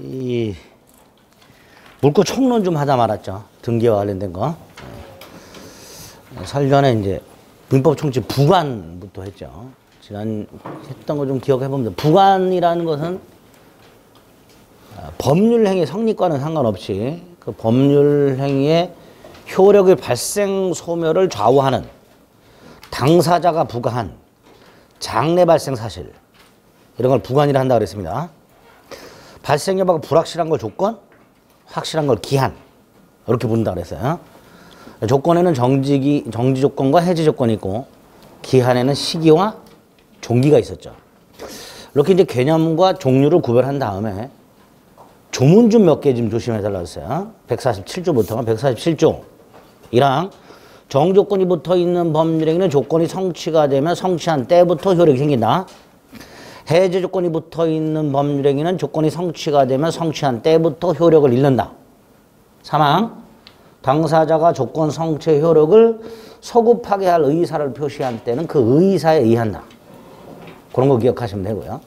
이 물권 총론 좀 하다 말았죠. 등기와 관련된 거. 설전에 이제 민법 총칙 부관부터 했죠. 지난 했던 거 좀 기억해 보면 부관이라는 것은 법률 행위 성립과는 상관없이 그 법률 행위의 효력의 발생 소멸을 좌우하는 당사자가 부과한 장래 발생 사실 이런 걸 부관이라 한다 그랬습니다. 발생 여부가 불확실한 걸 조건, 확실한 걸 기한 이렇게 부른다 그랬어요. 조건에는 정지 조건과 해지 조건이 있고 기한에는 시기와 종기가 있었죠. 이렇게 이제 개념과 종류를 구별한 다음에 조문준 몇 개 좀 조심해 달라고 했어요. 147조부터 147조 1항 정조건이 붙어 있는 법률행위는 조건이 성취가 되면 성취한 때부터 효력이 생긴다. 해제 조건이 붙어 있는 법률행위는 조건이 성취가 되면 성취한 때부터 효력을 잃는다. 3항 당사자가 조건 성취 효력을 소급하게 할 의사를 표시한 때는 그 의사에 의한다. 그런 거 기억하시면 되고요.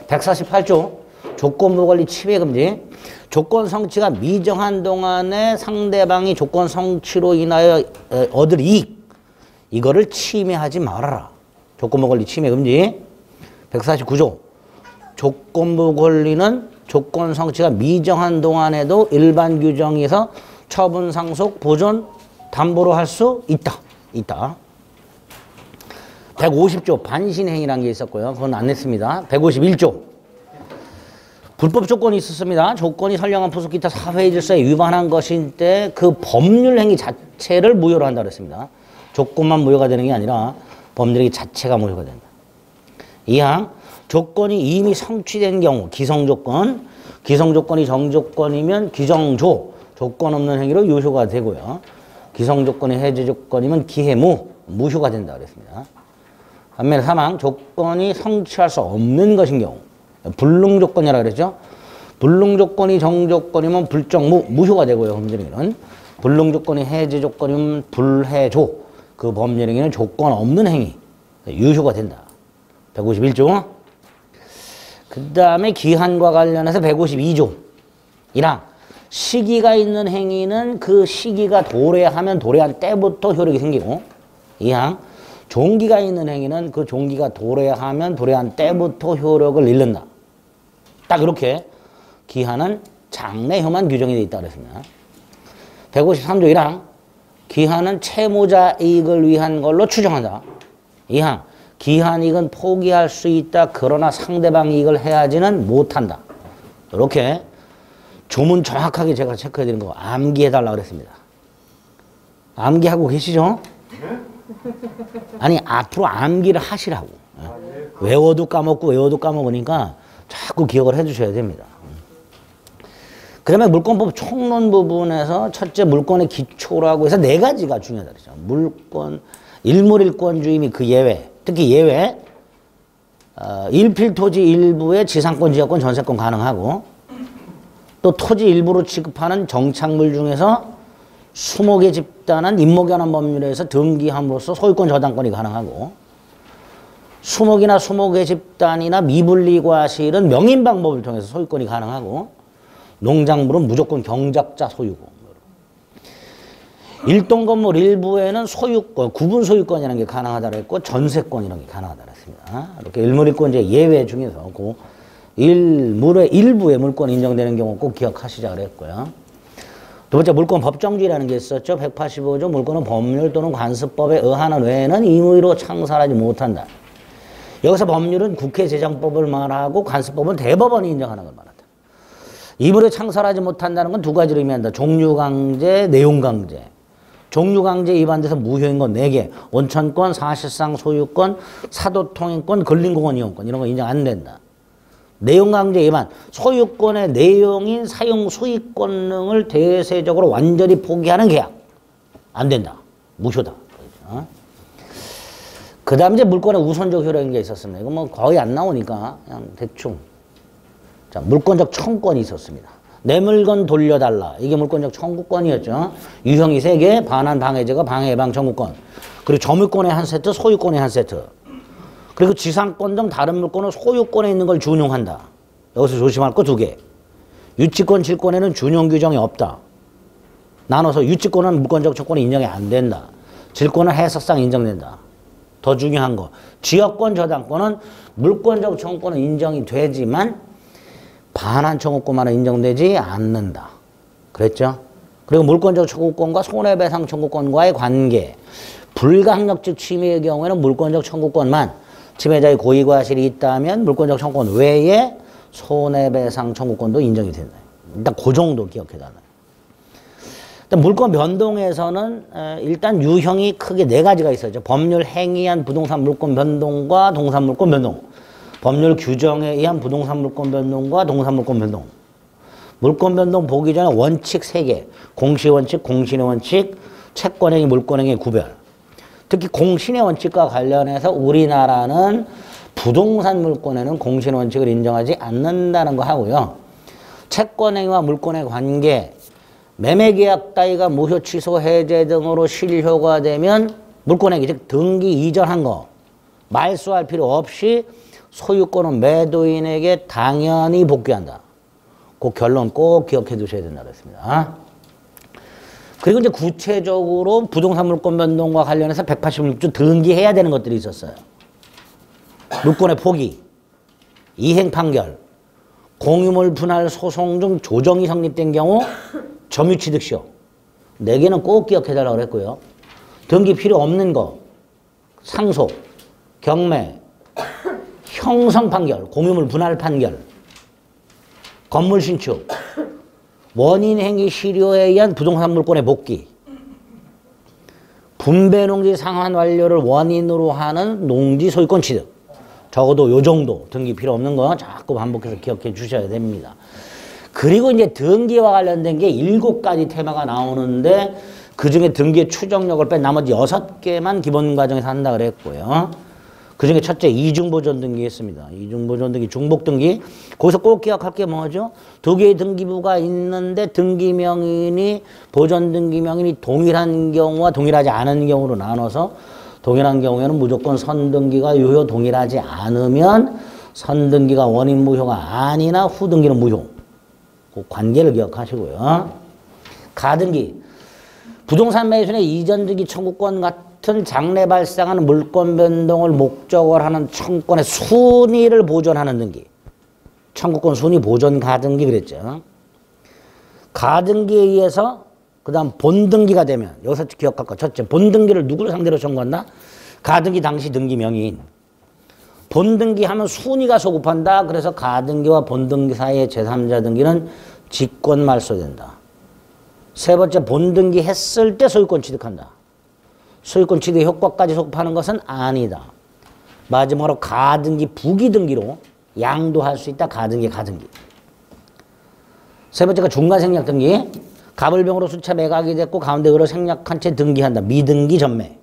148조 조건부 권리 침해 금지. 조건 성취가 미정한 동안에 상대방이 조건 성취로 인하여 얻을 이익 이거를 침해하지 말아라. 조건부 권리 침해 금지. 149조 조건부 권리는 조건 성취가 미정한 동안에도 일반 규정에서 처분 상속 보존 담보로 할 수 있다. 150조 반신행위라는 게 있었고요. 그건 안 냈습니다. 151조 불법 조건이 있었습니다. 조건이 선량한 부속 기타 사회 질서에 위반한 것일 때 그 법률 행위 자체를 무효로 한다 그랬습니다. 조건만 무효가 되는 게 아니라 법률 행위 자체가 무효가 된다. 2항 조건이 이미 성취된 경우 기성조건, 기성조건이 정조건이면 기정조, 조건 없는 행위로 유효가 되고요. 기성조건이 해제조건이면 기해무, 무효가 된다 그랬습니다. 반면에 3항 조건이 성취할 수 없는 것인 경우 불능조건이라고 그랬죠. 불능조건이 정조건이면 불정무, 무효가 되고요. 법률행위는 불능조건이 해제조건이면 불해조, 그 법률행위는 조건 없는 행위, 유효가 된다. 151조. 그 다음에 기한과 관련해서 152조 1항 시기가 있는 행위는 그 시기가 도래하면 도래한 때부터 효력이 생기고 2항 종기가 있는 행위는 그 종기가 도래하면 도래한 때부터 효력을 잃는다. 딱 이렇게 기한은 장래효만 규정이 되어 있다고 그랬습니다. 153조 1항 기한은 채무자 이익을 위한 걸로 추정한다. 2항 기한 이익은 포기할 수 있다. 그러나 상대방 이익을 해야지는 못한다. 이렇게 조문 정확하게 제가 체크해 드린 거 암기해 달라고 그랬습니다. 암기하고 계시죠? 아니 앞으로 암기를 하시라고. 외워도 까먹고 외워도 까먹으니까 자꾸 기억을 해 주셔야 됩니다. 그 다음에 물권법 총론 부분에서 첫째 물권의 기초라고 해서 4가지가 중요하다 그랬죠. 물권, 일물일권주의 및 그 예외, 특히 예외 일필토지 일부의 지상권, 지역권, 전세권 가능하고 또 토지 일부로 취급하는 정착물 중에서 수목의 집단은 임목연한 법률에서 등기함으로써 소유권 저당권이 가능하고 수목이나 수목의 집단이나 미분리 과실은 명인 방법을 통해서 소유권이 가능하고 농작물은 무조건 경작자 소유고 일동 건물 일부에는 소유권, 구분 소유권이라는 게 가능하다고 했고 전세권이라는 게 가능하다고 했습니다. 이렇게 일물일권제 예외 중에서 그 일물의 일부의 물권이 인정되는 경우 꼭 기억하시자 그랬고요. 두 번째 물권 법정주의라는 게 있었죠. 185조 물권은 법률 또는 관습법에 의하는 외에는 임의로 창설하지 못한다. 여기서 법률은 국회 제정법을 말하고 관습법은 대법원이 인정하는 걸 말한다. 임의로 창설하지 못한다는 건 2가지를 의미한다. 종류강제, 내용강제. 종류강제 위반돼서 무효인 건 4개. 원천권, 사실상 소유권, 사도통행권, 근린공원 이용권 이런 거 인정 안 된다. 내용강제 위반, 소유권의 내용인 사용 수익권능을 대세적으로 완전히 포기하는 계약 안 된다. 무효다. 그 다음 이제 물권의 우선적 효력인 게 있었습니다. 이거 뭐 거의 안 나오니까 그냥 대충. 자, 물권적 청구권이 있었습니다. 내 물건 돌려달라. 이게 물권적 청구권이었죠. 유형이 3개, 반환, 방해제거, 방해, 예방, 청구권. 그리고 점유권의 한 세트, 소유권의 한 세트. 그리고 지상권 등 다른 물권은 소유권에 있는 걸 준용한다. 여기서 조심할 거 두 개. 유치권, 질권에는 준용 규정이 없다. 나눠서 유치권은 물권적 청구권이 인정이 안 된다. 질권은 해석상 인정된다. 더 중요한 거. 지역권, 저당권은 물권적 청구권은 인정이 되지만 반환 청구권만은 인정되지 않는다. 그랬죠? 그리고 물권적 청구권과 손해배상 청구권과의 관계. 불가항력적 침해의 경우에는 물권적 청구권만 침해자의 고의과실이 있다면 물권적 청구권 외에 손해배상 청구권도 인정이 된다. 일단 그 정도 기억해달라. 물권 변동에서는 일단 유형이 크게 네 가지가 있어요. 법률 행위한 부동산 물권 변동과 동산 물권 변동. 법률 규정에 의한 부동산 물권 변동과 동산 물권 변동. 물권 변동 보기 전에 원칙 3개. 공시원칙, 공신의 원칙, 채권행위, 물권행위 구별. 특히 공신의 원칙과 관련해서 우리나라는 부동산 물권에는 공신의 원칙을 인정하지 않는다는 거 하고요. 채권행위와 물권의 관계, 매매계약 따위가 무효 취소 해제 등으로 실효가 되면 물권행위, 즉 등기 이전한 거 말소할 필요 없이 소유권은 매도인에게 당연히 복귀한다. 그 결론 꼭 기억해 두셔야 된다 그랬습니다. 그리고 이제 구체적으로 부동산 물권 변동과 관련해서 186조 등기해야 되는 것들이 있었어요. 물권의 포기, 이행 판결, 공유물 분할 소송 중 조정이 성립된 경우 점유취득시효. 4개는 꼭 기억해달라고 그랬고요. 등기 필요 없는 거, 상속, 경매, 형성 판결, 공유물 분할 판결, 건물 신축, 원인 행위 실효에 의한 부동산 물권의 복귀, 분배 농지 상환 완료를 원인으로 하는 농지 소유권 취득. 적어도 요 정도 등기 필요 없는 거 자꾸 반복해서 기억해 주셔야 됩니다. 그리고 이제 등기와 관련된 게 7가지 테마가 나오는데 그중에 등기의 추정력을 뺀 나머지 6개만 기본 과정에서 한다 그랬고요. 그중에 첫째 이중보존 등기 했습니다. 이중보존 등기, 중복 등기. 거기서 꼭 기억할 게 뭐죠? 2개의 등기부가 있는데 등기명인이 보존 등기명인이 동일한 경우와 동일하지 않은 경우로 나눠서 동일한 경우에는 무조건 선등기가 유효, 동일하지 않으면 선등기가 원인 무효가 아니나 후등기는 무효. 그 관계를 기억하시고요. 가등기. 부동산 매수의 이전 등기 청구권 같은 장래 발생하는 물권 변동을 목적으로 하는 청구권의 순위를 보존하는 등기. 청구권 순위 보존 가등기 그랬죠. 가등기에 의해서 그 다음 본등기가 되면 여기서 기억할 거 첫째 본등기를 누구를 상대로 청구한다? 가등기 당시 등기 명의인. 본등기 하면 순위가 소급한다. 그래서 가등기와 본등기 사이의 제3자 등기는 직권 말소된다. 세 번째 본등기 했을 때 소유권 취득한다. 소유권 취득 효과까지 소급하는 것은 아니다. 마지막으로 가등기 부기등기로 양도할 수 있다. 가등기 가등기. 세 번째가 중간생략 등기. 갑을병으로 수차 매각이 됐고 가운데 을을 생략한 채 등기한다. 미등기 전매.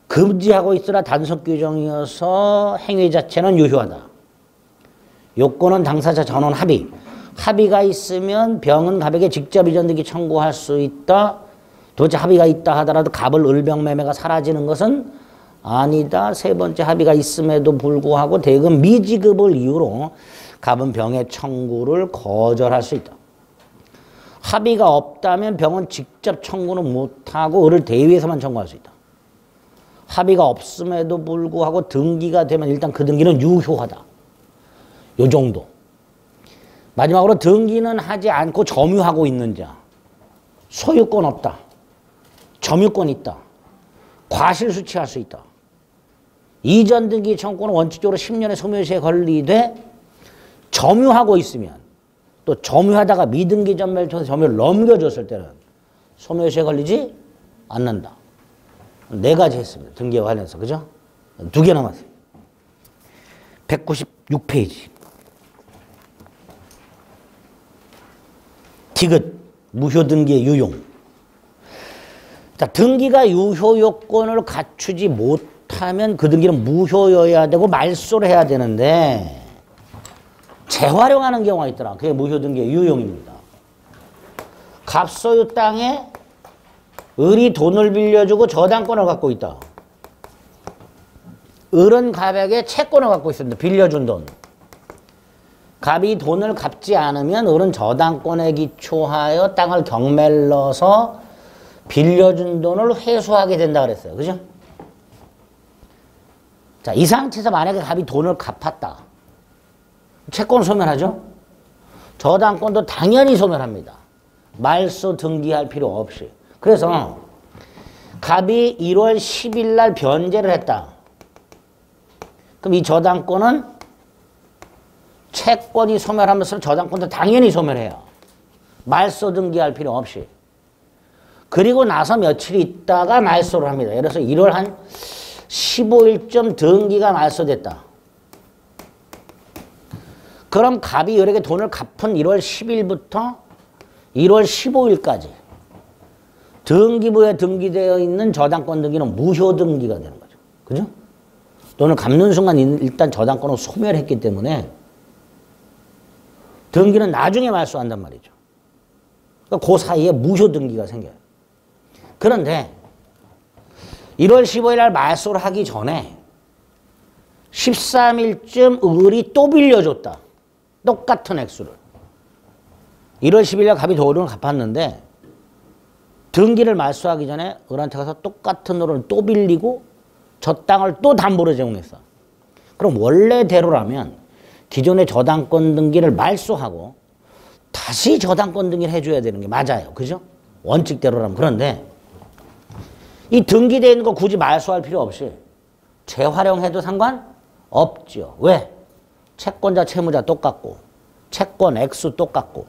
금지하고 있으나 단속 규정이어서 행위 자체는 유효하다. 요건은 당사자 전원 합의. 합의가 있으면 병은 갑에게 직접 이전 등기 청구할 수 있다. 두 번째 합의가 있다 하더라도 갑을 을병 매매가 사라지는 것은 아니다. 세 번째 합의가 있음에도 불구하고 대금 미지급을 이유로 갑은 병의 청구를 거절할 수 있다. 합의가 없다면 병은 직접 청구는 못하고 을을 대위에서만 청구할 수 있다. 합의가 없음에도 불구하고 등기가 되면 일단 그 등기는 유효하다. 요 정도. 마지막으로 등기는 하지 않고 점유하고 있는 자. 소유권 없다. 점유권 있다. 과실 수취할 수 있다. 이전 등기 청구는 원칙적으로 10년의 소멸시에 걸리되 점유하고 있으면 또 점유하다가 미등기 전매를 통해서 점유를 넘겨줬을 때는 소멸시에 걸리지 않는다. 4가지 했습니다. 등기와 관련해서. 그죠? 2개 남았어요. 196페이지. 디귿. 무효등기의 유용. 자, 등기가 유효 요건을 갖추지 못하면 그 등기는 무효여야 되고 말소를 해야 되는데 재활용하는 경우가 있더라. 그게 무효등기의 유용입니다. 갑소유 땅에 을이 돈을 빌려주고 저당권을 갖고 있다. 을은 갑에게 채권을 갖고 있습니다. 빌려준 돈. 갑이 돈을 갚지 않으면 을은 저당권에 기초하여 땅을 경매러서 빌려준 돈을 회수하게 된다 그랬어요. 그죠? 자, 이 상태에서 만약에 갑이 돈을 갚았다. 채권 소멸하죠? 저당권도 당연히 소멸합니다. 말소 등기할 필요 없이. 그래서 갑이 1월 10일 날 변제를 했다. 그럼 이 저당권은 채권이 소멸하면서 저당권도 당연히 소멸해요. 말소 등기할 필요 없이. 그리고 나서 며칠 있다가 말소를 합니다. 예를 들어서 1월 한 15일쯤 등기가 말소됐다. 그럼 갑이 을에게 돈을 갚은 1월 10일부터 1월 15일까지 등기부에 등기되어 있는 저당권 등기는 무효 등기가 되는 거죠. 그죠? 돈을 갚는 순간 일단 저당권은 소멸했기 때문에 등기는 나중에 말소한단 말이죠. 그러니까 그 사이에 무효 등기가 생겨요. 그런데 1월 15일 날 말소를 하기 전에 13일쯤 을이 또 빌려줬다. 똑같은 액수를. 1월 10일 날 갑이 돈을 갚았는데 등기를 말소하기 전에 을한테 가서 똑같은 돈을 또 빌리고 저 땅을 또 담보로 제공했어. 그럼 원래대로라면 기존의 저당권 등기를 말소하고 다시 저당권 등기를 해줘야 되는 게 맞아요. 그죠? 원칙대로라면. 그런데 이 등기되어 있는 거 굳이 말소할 필요 없이 재활용해도 상관없죠. 왜? 채권자, 채무자 똑같고 채권 액수 똑같고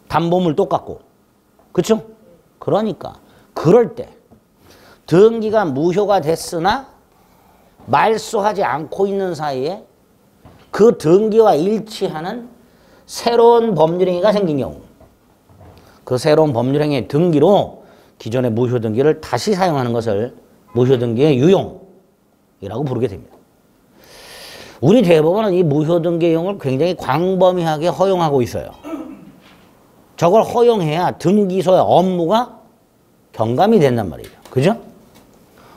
담보물 똑같고 그쵸? 그러니까 그럴 때 등기가 무효가 됐으나 말소하지 않고 있는 사이에 그 등기와 일치하는 새로운 법률행위가 생긴 경우 그 새로운 법률행위의 등기로 기존의 무효 등기를 다시 사용하는 것을 무효 등기의 유용이라고 부르게 됩니다. 우리 대법원은 이 무효 등기의 용을 굉장히 광범위하게 허용하고 있어요. 저걸 허용해야 등기소의 업무가 경감이 된단 말이죠. 그죠?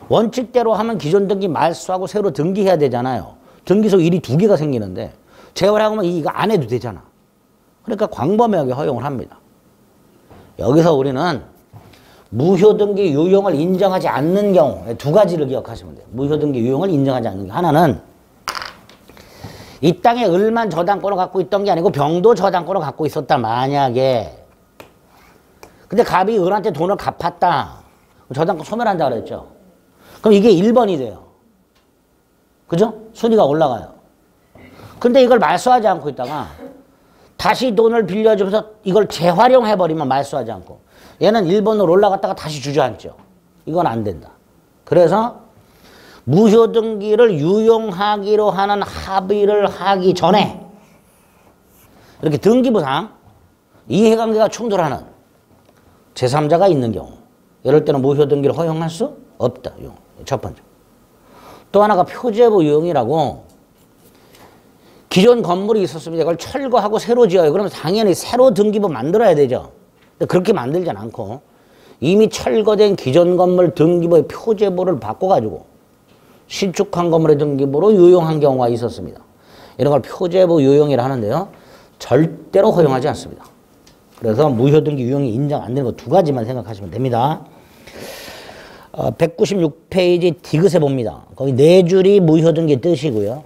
원칙대로 하면 기존 등기 말소하고 새로 등기해야 되잖아요. 등기소 일이 2개가 생기는데 재활하면 이거 안 해도 되잖아. 그러니까 광범위하게 허용을 합니다. 여기서 우리는 무효 등기 유용을 인정하지 않는 경우 2가지를 기억하시면 돼요. 무효 등기 유용을 인정하지 않는 게 하나는 이 땅에 을만 저당권을 갖고 있던 게 아니고 병도 저당권을 갖고 있었다. 만약에 근데 갑이 을한테 돈을 갚았다. 저당권 소멸한다 그랬죠. 그럼 이게 1번이 돼요. 그죠? 순위가 올라가요. 근데 이걸 말소하지 않고 있다가 다시 돈을 빌려주면서 이걸 재활용해버리면 말소하지 않고 얘는 1번으로 올라갔다가 다시 주저앉죠. 이건 안 된다. 그래서 무효 등기를 유용하기로 하는 합의를 하기 전에 이렇게 등기부상 이해관계가 충돌하는 제3자가 있는 경우 이럴 때는 무효 등기를 허용할 수 없다. 첫 번째. 또 하나가 표제부 유용이라고 기존 건물이 있었습니다. 이걸 철거하고 새로 지어요. 그러면 당연히 새로 등기부 만들어야 되죠. 근데 그렇게 만들진 않고 이미 철거된 기존 건물 등기부의 표제부를 바꿔가지고 신축한 건물의 등기부로 유용한 경우가 있었습니다. 이런 걸 표제부 유용이라 하는데요. 절대로 허용하지 않습니다. 그래서 무효 등기 유용이 인정 안 되는 거 2가지만 생각하시면 됩니다. 196페이지 디귿에 봅니다. 거기 4줄이 무효 등기 뜻이고요.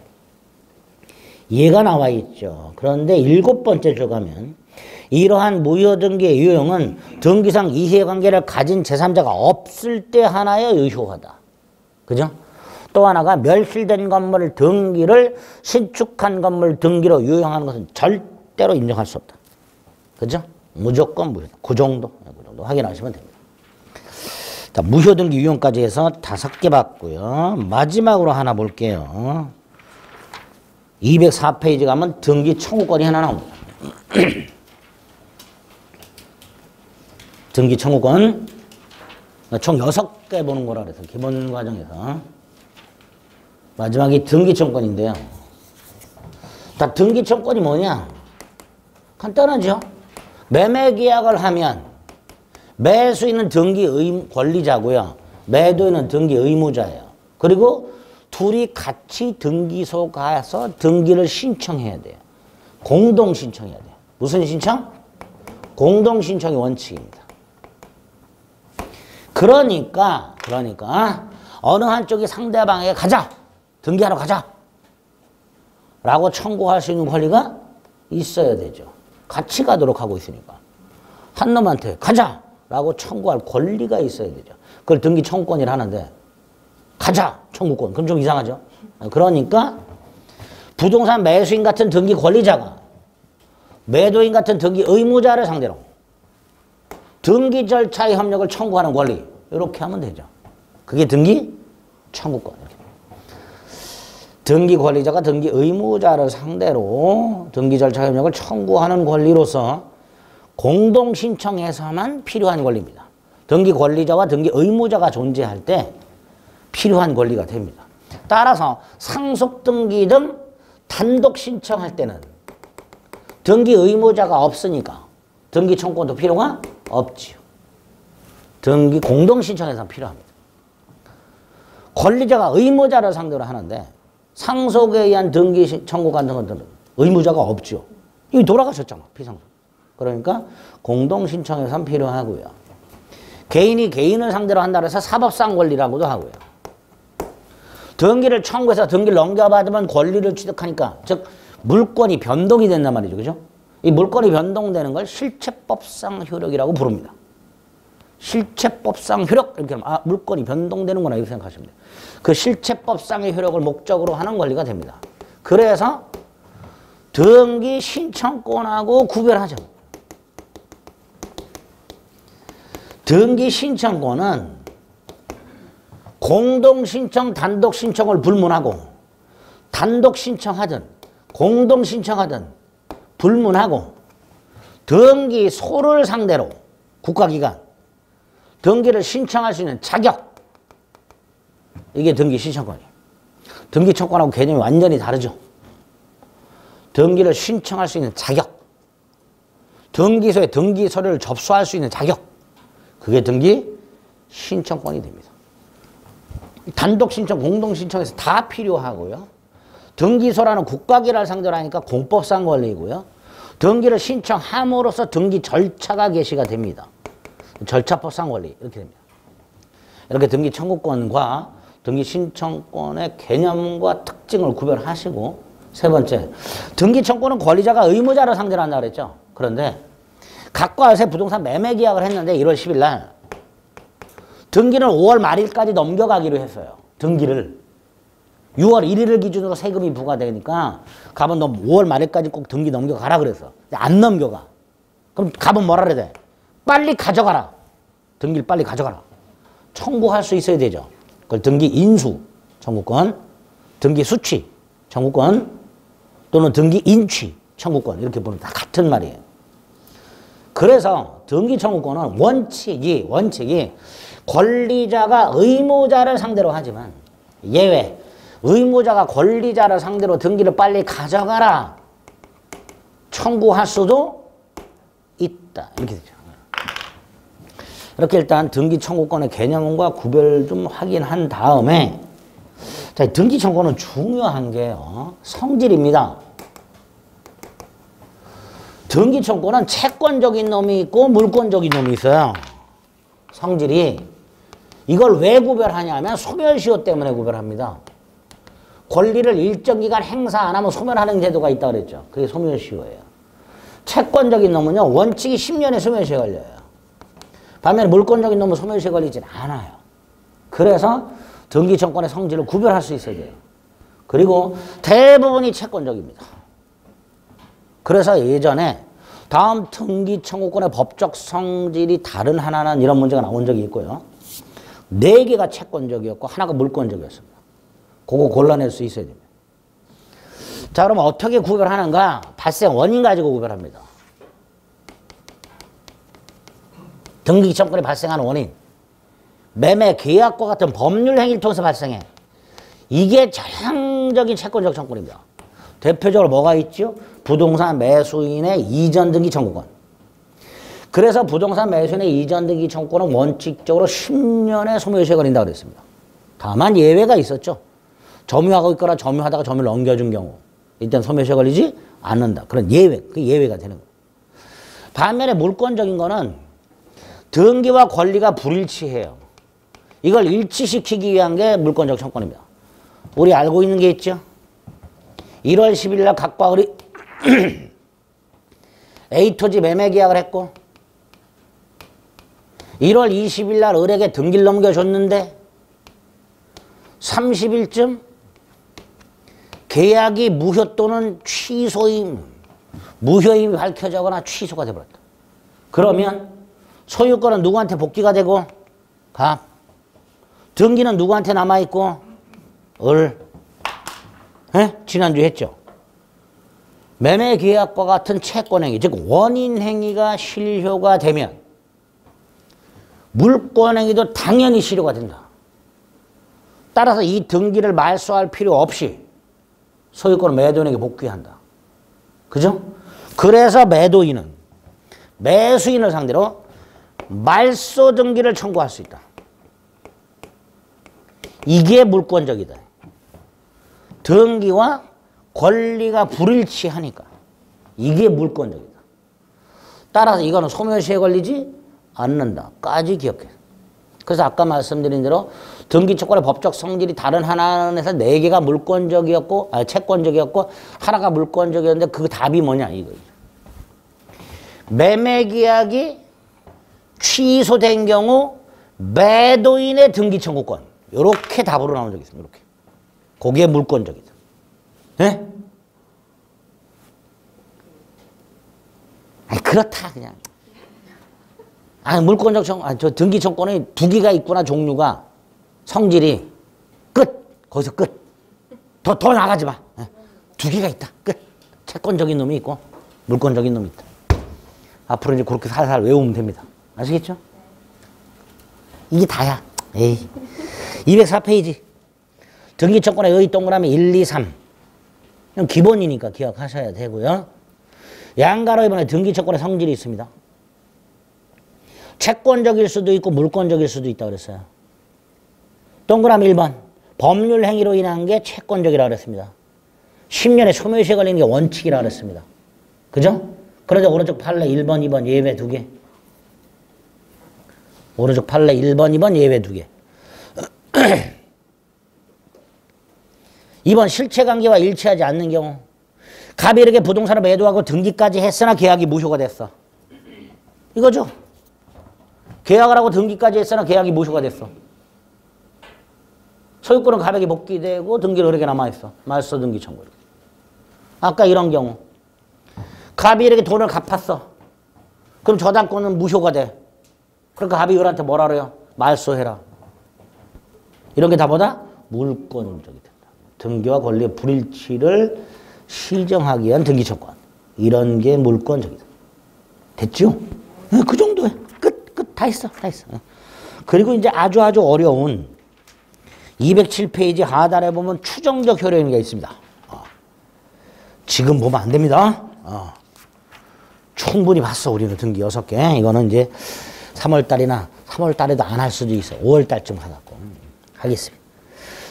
얘가 나와 있죠. 그런데 7번째 줄 가면 이러한 무효 등기의 유용은 등기상 이해관계를 가진 제3자가 없을 때 하나여 유효하다. 그죠? 또 하나가 멸실된 건물 등기를 신축한 건물 등기로 유용하는 것은 절대로 인정할 수 없다. 그죠? 무조건 무효다. 그 정도 확인하시면 됩니다. 자, 무효 등기 유용까지 해서 5개 봤고요. 마지막으로 하나 볼게요. 204페이지 가면 등기 청구권이 하나 나옵니다. 등기 청구권 총 6개 보는 거라 그래서 기본 과정에서 마지막이 등기 청구권인데요. 다 등기 청구권이 뭐냐? 간단하죠. 매매 계약을 하면 매수인은 등기 권리자고요. 매도인은 등기 의무자예요. 그리고 둘이 같이 등기소 가서 등기를 신청해야 돼요. 공동 신청해야 돼요. 무슨 신청? 공동 신청이 원칙입니다. 그러니까 어느 한쪽이 상대방에게 가자! 등기하러 가자! 라고 청구할 수 있는 권리가 있어야 되죠. 같이 가도록 하고 있으니까. 한 놈한테 가자! 라고 청구할 권리가 있어야 되죠. 그걸 등기 청구권이라 하는데 가자! 청구권. 그럼 좀 이상하죠. 그러니까 부동산 매수인 같은 등기 권리자가 매도인 같은 등기 의무자를 상대로 등기 절차의 협력을 청구하는 권리. 이렇게 하면 되죠. 그게 등기 청구권. 등기 권리자가 등기 의무자를 상대로 등기 절차 협력을 청구하는 권리로서 공동 신청에서만 필요한 권리입니다. 등기 권리자와 등기 의무자가 존재할 때 필요한 권리가 됩니다. 따라서 상속 등기 등 단독 신청할 때는 등기 의무자가 없으니까 등기 청구권도 필요가 없지요. 등기 공동 신청에서는 필요합니다. 권리자가 의무자를 상대로 하는데 상속에 의한 등기 청구 같은 것들은 의무자가 없죠. 이미 돌아가셨잖아, 피상속. 그러니까 공동 신청에서는 필요하고요. 개인이 개인을 상대로 한다고 해서 사법상 권리라고도 하고요. 등기를 청구해서 등기를 넘겨받으면 권리를 취득하니까, 즉 물권이 변동이 된단 말이죠. 그죠? 이 물권이 변동되는 걸 실체법상 효력이라고 부릅니다. 실체법상 효력 이렇게 하면 물권이 변동되는구나 이렇게 생각하시면 돼요. 그 실체법상의 효력을 목적으로 하는 권리가 됩니다. 그래서 등기 신청권하고 구별하죠. 등기 신청권은 공동 신청, 단독 신청을 불문하고 단독 신청하든 공동 신청하든 불문하고 등기소를 상대로 국가기관 등기를 신청할 수 있는 자격, 이게 등기 신청권이에요. 등기 청구권하고 개념이 완전히 다르죠. 등기를 신청할 수 있는 자격, 등기소에 등기 서류를 접수할 수 있는 자격, 그게 등기 신청권이 됩니다. 단독 신청, 공동 신청에서 다 필요하고요. 등기소라는 국가기관을 상대로 하니까 공법상 권리이고요. 등기를 신청함으로써 등기 절차가 개시가 됩니다. 절차법상 권리 이렇게 됩니다. 이렇게 등기 청구권과 등기 신청권의 개념과 특징을 구별하시고, 세 번째, 등기 청구는 권리자가 의무자를 상대로 한다고 그랬죠. 그런데 각과 요새 부동산 매매 계약을 했는데 1월 10일 날 등기는 5월 말일까지 넘겨가기로 했어요. 등기를 6월 1일을 기준으로 세금이 부과되니까 갑은 너 5월 말일까지 꼭 등기 넘겨가라 그래서 안 넘겨가. 그럼 갑은 뭐라 그래야 돼? 빨리 가져가라. 등기를 빨리 가져가라. 청구할 수 있어야 되죠. 그걸 등기 인수 청구권, 등기 수취 청구권 또는 등기 인취 청구권 이렇게 보면 다 같은 말이에요. 그래서 등기 청구권은 원칙이 권리자가 의무자를 상대로 하지만 예외, 의무자가 권리자를 상대로 등기를 빨리 가져가라 청구할 수도 있다. 이렇게 되죠. 이렇게 일단 등기 청구권의 개념과 구별 좀 확인한 다음에, 자, 등기 청구권은 중요한 게요, 성질입니다. 등기 청구권은 채권적인 놈이 있고 물권적인 놈이 있어요. 성질이. 이걸 왜 구별하냐면 소멸시효 때문에 구별합니다. 권리를 일정 기간 행사 안 하면 소멸하는 제도가 있다고 그랬죠. 그게 소멸시효예요. 채권적인 놈은요, 원칙이 10년에 소멸시효 걸려요. 반면에 물권적인 놈은 소멸시효 걸리진 않아요. 그래서 등기 청구권의 성질을 구별할 수 있어야 돼요. 그리고 대부분이 채권적입니다. 그래서 예전에 다음 등기 청구권의 법적 성질이 다른 하나는 이런 문제가 나온 적이 있고요. 4개가 채권적이었고 하나가 물권적이었습니다. 그거 골라낼 수 있어야 됩니다. 자, 그럼 어떻게 구별하는가? 발생 원인 가지고 구별합니다. 등기 청구권이 발생하는 원인. 매매 계약과 같은 법률 행위를 통해서 발생해. 이게 전형적인 채권적 청구권입니다. 대표적으로 뭐가 있죠? 부동산 매수인의 이전 등기 청구권. 그래서 부동산 매수인의 이전 등기 청구권은 원칙적으로 10년의 소멸시효에 걸린다고 그랬습니다. 다만 예외가 있었죠. 점유하고 있거나 점유하다가 점유를 넘겨준 경우. 이때는 소멸시효 걸리지 않는다. 그런 예외, 그 예외가 되는 거예요. 반면에 물권적인 거는 등기와 권리가 불일치해요. 이걸 일치시키기 위한 게 물권적 청권입니다. 우리 알고 있는 게 있죠? 1월 10일 날 각과 을이 A토지 매매 계약을 했고 1월 20일 날 을에게 등기를 넘겨줬는데 30일쯤 계약이 무효 또는 취소임, 무효임이 밝혀지거나 취소가 돼버렸다. 그러면 소유권은 누구한테 복귀가 되고 각, 등기는 누구한테 남아있고 을. 에? 지난주에 했죠. 매매계약과 같은 채권행위, 즉 원인행위가 실효가 되면 물권행위도 당연히 실효가 된다. 따라서 이 등기를 말소할 필요 없이 소유권을 매도인에게 복귀한다. 그죠? 그래서 매도인은 매수인을 상대로 말소 등기를 청구할 수 있다. 이게 물권적이다. 등기와 권리가 불일치하니까 이게 물권적이다. 따라서 이거는 소멸시효에 걸리지 않는다까지 기억해. 그래서 아까 말씀드린 대로 등기채권의 법적 성질이 다른 하나에서 4개가 물권적이었고 채권적이었고 하나가 물권적이었는데 그 답이 뭐냐 이거죠. 매매계약이 취소된 경우 매도인의 등기청구권 이렇게 답으로 나온 적이 있습니다. 이렇게. 그게 물권적이다. 네? 아니 그렇다 그냥. 아니 물권적 저 등기청권에 2개가 있구나 종류가. 성질이 끝. 거기서 끝. 더 나가지 마. 2개가 있다. 끝. 채권적인 놈이 있고 물권적인 놈이 있다. 앞으로 이제 그렇게 살살 외우면 됩니다. 아시겠죠? 이게 다야. 에이. 204페이지. 등기청권의 의 동그라미 1, 2, 3. 그냥 기본이니까 기억하셔야 되고요. 양가로 이번에 등기청권의 성질이 있습니다. 채권적일 수도 있고 물권적일 수도 있다고 그랬어요. 동그라미 1번. 법률 행위로 인한 게 채권적이라고 그랬습니다. 10년에 소멸시효에 걸리는 게 원칙이라고 그랬습니다. 그죠? 그러자 오른쪽 판례 1번, 2번 예외 2개. 오른쪽 판례 1번, 2번 예외 2개. 2번 실체관계와 일치하지 않는 경우 갑이 이렇게 부동산을 매도하고 등기까지 했으나 계약이 무효가 됐어. 이거죠. 계약을 하고 등기까지 했으나 계약이 무효가 됐어. 소유권은 갑에게 복귀되고 등기는 을에게 남아있어. 말소 등기 청구. 아까 이런 경우 갑이 이렇게 돈을 갚았어. 그럼 저당권은 무효가 돼. 그러니까 갑이 을한테 뭐라 그래요? 말소해라. 이런 게 다 뭐다? 물권적이 된다. 등기와 권리의 불일치를 시정하기 위한 등기청권. 이런 게 물권적이다. 됐죠? 그 정도야. 끝. 다 했어. 그리고 이제 아주 어려운 207페이지 하단에 보면 추정적 효력행위가 있습니다. 지금 보면 안 됩니다. 충분히 봤어. 우리는 등기 6개. 이거는 이제 3월달에도 안 할 수도 있어. 5월달쯤 하갖고 하겠습니다.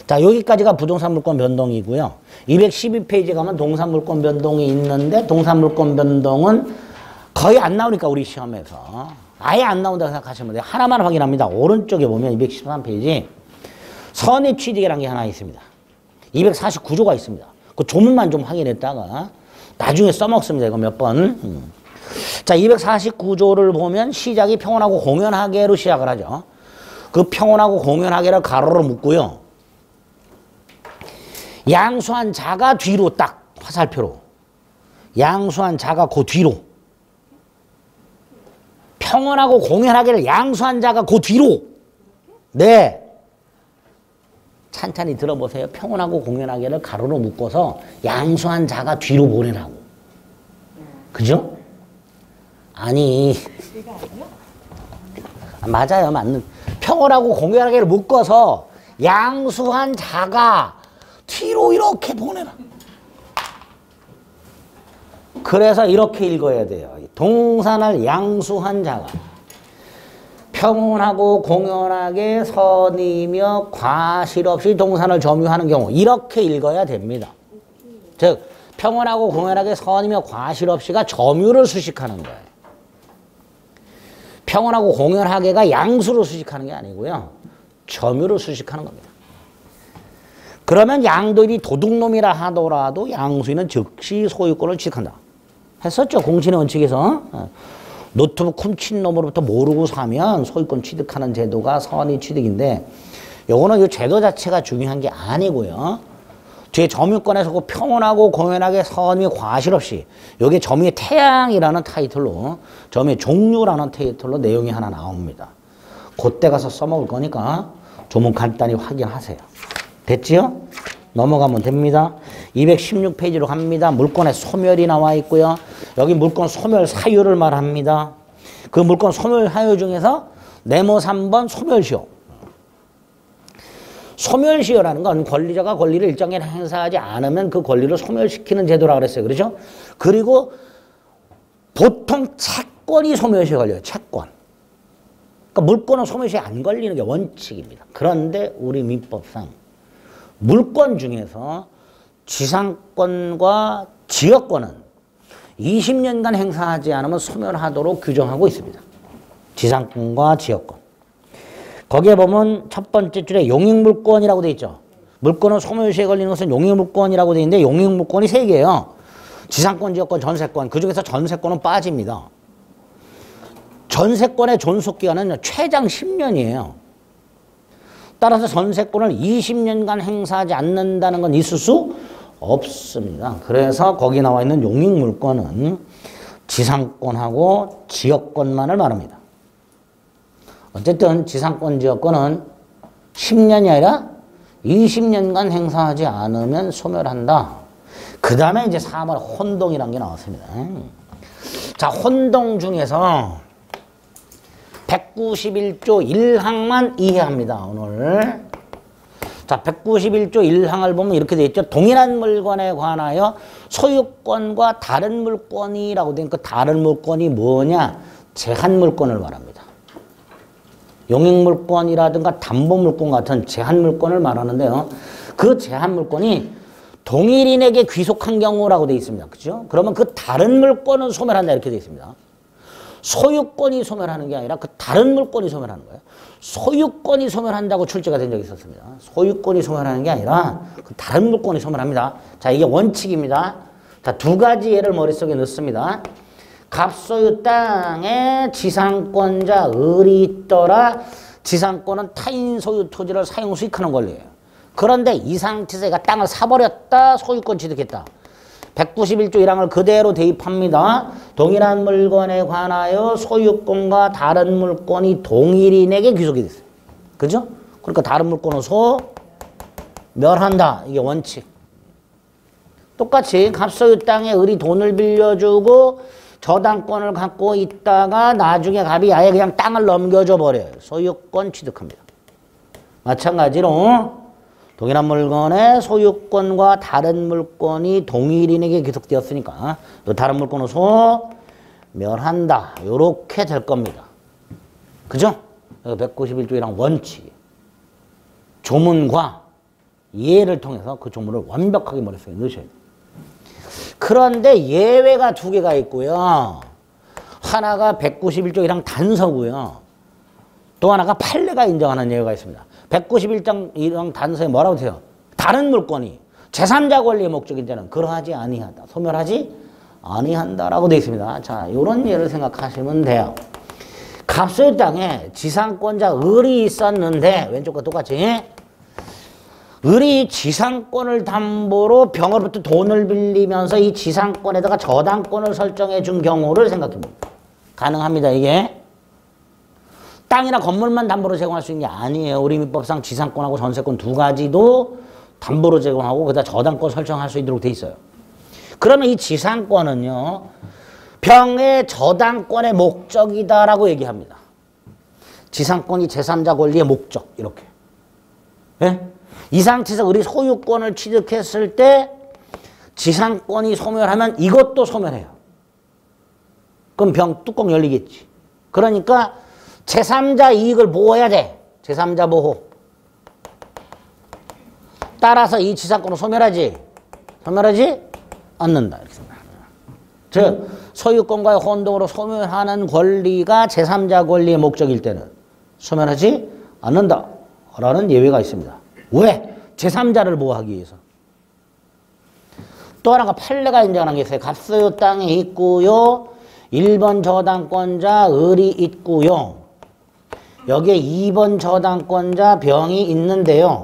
자, 여기까지가 부동산 물권 변동이고요. 212페이지 가면 동산 물권 변동이 있는데 동산 물권 변동은 거의 안 나오니까 우리 시험에서 아예 안 나온다고 생각하시면 돼요. 하나만 확인합니다. 오른쪽에 보면 213페이지 선의 취득이라는 게 하나 있습니다. 249조가 있습니다. 그 조문만 좀 확인했다가 나중에 써먹습니다. 이거 몇 번. 자, 249조를 보면 시작이 평온하고 공연하게로 시작을 하죠. 그 평온하고 공연하게를 가로로 묶고요. 양수한 자가 뒤로 딱 화살표로. 양수한 자가 그 뒤로. 평온하고 공연하게를 양수한 자가 그 뒤로. 네. 찬찬히 들어보세요. 평온하고 공연하게를 가로로 묶어서 양수한 자가 뒤로 보내라고. 그죠? 아니. 맞아요. 맞는. 평온하고 공연하게를 묶어서 양수한 자가 뒤로 이렇게 보내라. 그래서 이렇게 읽어야 돼요. 동산을 양수한 자가 평온하고 공연하게 선이며 과실 없이 동산을 점유하는 경우 이렇게 읽어야 됩니다. 즉 평온하고 공연하게 선이며 과실 없이가 점유를 수식하는 거예요. 평온하고 공연하게가 양수로 수식하는 게 아니고요. 점유를 수식하는 겁니다. 그러면 양도인이 도둑놈이라 하더라도 양수인은 즉시 소유권을 취득한다. 했었죠. 공신의 원칙에서. 노트북 훔친 놈으로부터 모르고 사면 소유권 취득하는 제도가 선의 취득인데 요거는 이 제도 자체가 중요한 게 아니고요. 뒤에 점유권에서 그 평온하고 공연하게 선의 과실 없이 여기 점유의 태양이라는 타이틀로 점유의 종류라는 타이틀로 내용이 하나 나옵니다. 그때 가서 써먹을 거니까 조문 간단히 확인하세요. 됐지요? 넘어가면 됩니다. 216페이지로 갑니다. 물건에 소멸이 나와 있고요. 여기 물건 소멸 사유를 말합니다. 그 물건 소멸 사유 중에서 네모 3번 소멸시효. 소멸시효라는 건 권리자가 권리를 일정에 행사하지 않으면 그 권리를 소멸시키는 제도라고 그랬어요. 그렇죠? 그리고 보통 채권이 소멸시효에 걸려요. 채권. 그러니까 물건은 소멸시효에 안 걸리는 게 원칙입니다. 그런데 우리 민법상 물건 중에서 지상권과 지역권은 20년간 행사하지 않으면 소멸하도록 규정하고 있습니다. 지상권과 지역권. 거기에 보면 첫 번째 줄에 용익물권이라고 되어 있죠. 물건은 소멸시효에 걸리는 것은 용익물권이라고 되어 있는데 용익물권이 3개예요. 지상권, 지역권, 전세권. 그중에서 전세권은 빠집니다. 전세권의 존속기간은 최장 10년이에요. 따라서 전세권을 20년간 행사하지 않는다는 건 있을 수 없습니다. 그래서 거기 나와 있는 용익물권은 지상권하고 지역권만을 말합니다. 어쨌든 지상권, 지역권은 10년이 아니라 20년간 행사하지 않으면 소멸한다. 그 다음에 이제 4번 혼동이라는 게 나왔습니다. 자, 혼동 중에서 191조 1항만 이해합니다. 오늘. 자, 191조 1항을 보면 이렇게 되어 있죠. 동일한 물건에 관하여 소유권과 다른 물건이라고 된 그 다른 물건이 뭐냐? 제한물건을 말합니다. 용익물권이라든가 담보물권 같은 제한물권을 말하는데요. 그 제한물권이 동일인에게 귀속한 경우라고 되어 있습니다. 그죠? 그러면 그 다른 물건은 소멸한다 이렇게 되어 있습니다. 소유권이 소멸하는 게 아니라 그 다른 물건이 소멸하는 거예요. 소유권이 소멸한다고 출제가 된 적이 있었습니다. 소유권이 소멸하는 게 아니라 그 다른 물건이 소멸합니다. 자, 이게 원칙입니다. 자, 2가지 예를 머릿속에 넣습니다. 갑소유 땅에 지상권자 을이 있더라. 지상권은 타인 소유 토지를 사용 수익하는 권리예요. 그런데 이 상태에서 얘가 땅을 사버렸다. 소유권 취득했다. 191조 1항을 그대로 대입합니다. 동일한 물건에 관하여 소유권과 다른 물건이 동일인에게 귀속이 됐어요. 그죠? 그러니까 다른 물건은 소멸한다. 이게 원칙. 똑같이 갑소유 땅에 을이 돈을 빌려주고 저당권을 갖고 있다가 나중에 갑이 아예 그냥 땅을 넘겨줘 버려요. 소유권 취득합니다. 마찬가지로 동일한 물건의 소유권과 다른 물건이 동일인에게 귀속되었으니까 다른 물건은 소멸한다. 요렇게 될 겁니다. 그죠? 191조 1항 원칙. 조문과 예를 통해서 그 조문을 완벽하게 머릿속에 넣으셔야 돼요. 그런데 예외가 2개가 있고요. 하나가 191조 1항 단서고요. 또 하나가 판례가 인정하는 예외가 있습니다. 191조 1항 단서에 뭐라고 돼요? 다른 물건이 제3자 권리의 목적인 자는 그러하지 아니한다. 소멸하지 아니한다라고 되어 있습니다. 자, 이런 예를 생각하시면 돼요. 갑소유 땅에 지상권자 을이 있었는데 왼쪽과 똑같이 을이 지상권을 담보로 병으로부터 돈을 빌리면서 이 지상권에다가 저당권을 설정해 준 경우를 생각해 봅니다. 가능합니다, 이게. 땅이나 건물만 담보로 제공할 수 있는 게 아니에요. 우리 민법상 지상권하고 전세권 2가지도 담보로 제공하고 그다음 저당권 설정할 수 있도록 돼 있어요. 그러면 이 지상권은요. 병의 저당권의 목적이다라고 얘기합니다. 지상권이 제3자 권리의 목적 이렇게. 예? 이 상태에서 우리 소유권을 취득했을 때 지상권이 소멸하면 이것도 소멸해요. 그럼 병 뚜껑 열리겠지. 그러니까 제3자 이익을 보호해야 돼. 제3자 보호. 따라서 이 지상권은 소멸하지? 소멸하지 않는다. 이렇게 생각합니다. 즉 소유권과의 혼동으로 소멸하는 권리가 제3자 권리의 목적일 때는 소멸하지 않는다 라는 예외가 있습니다. 왜? 제3자를 보호하기 위해서. 또 하나가 판례가 인정하는 게 있어요. 갑소유 땅에 있고요. 1번 저당권자 을이 있고요. 여기에 2번 저당권자 병이 있는데요.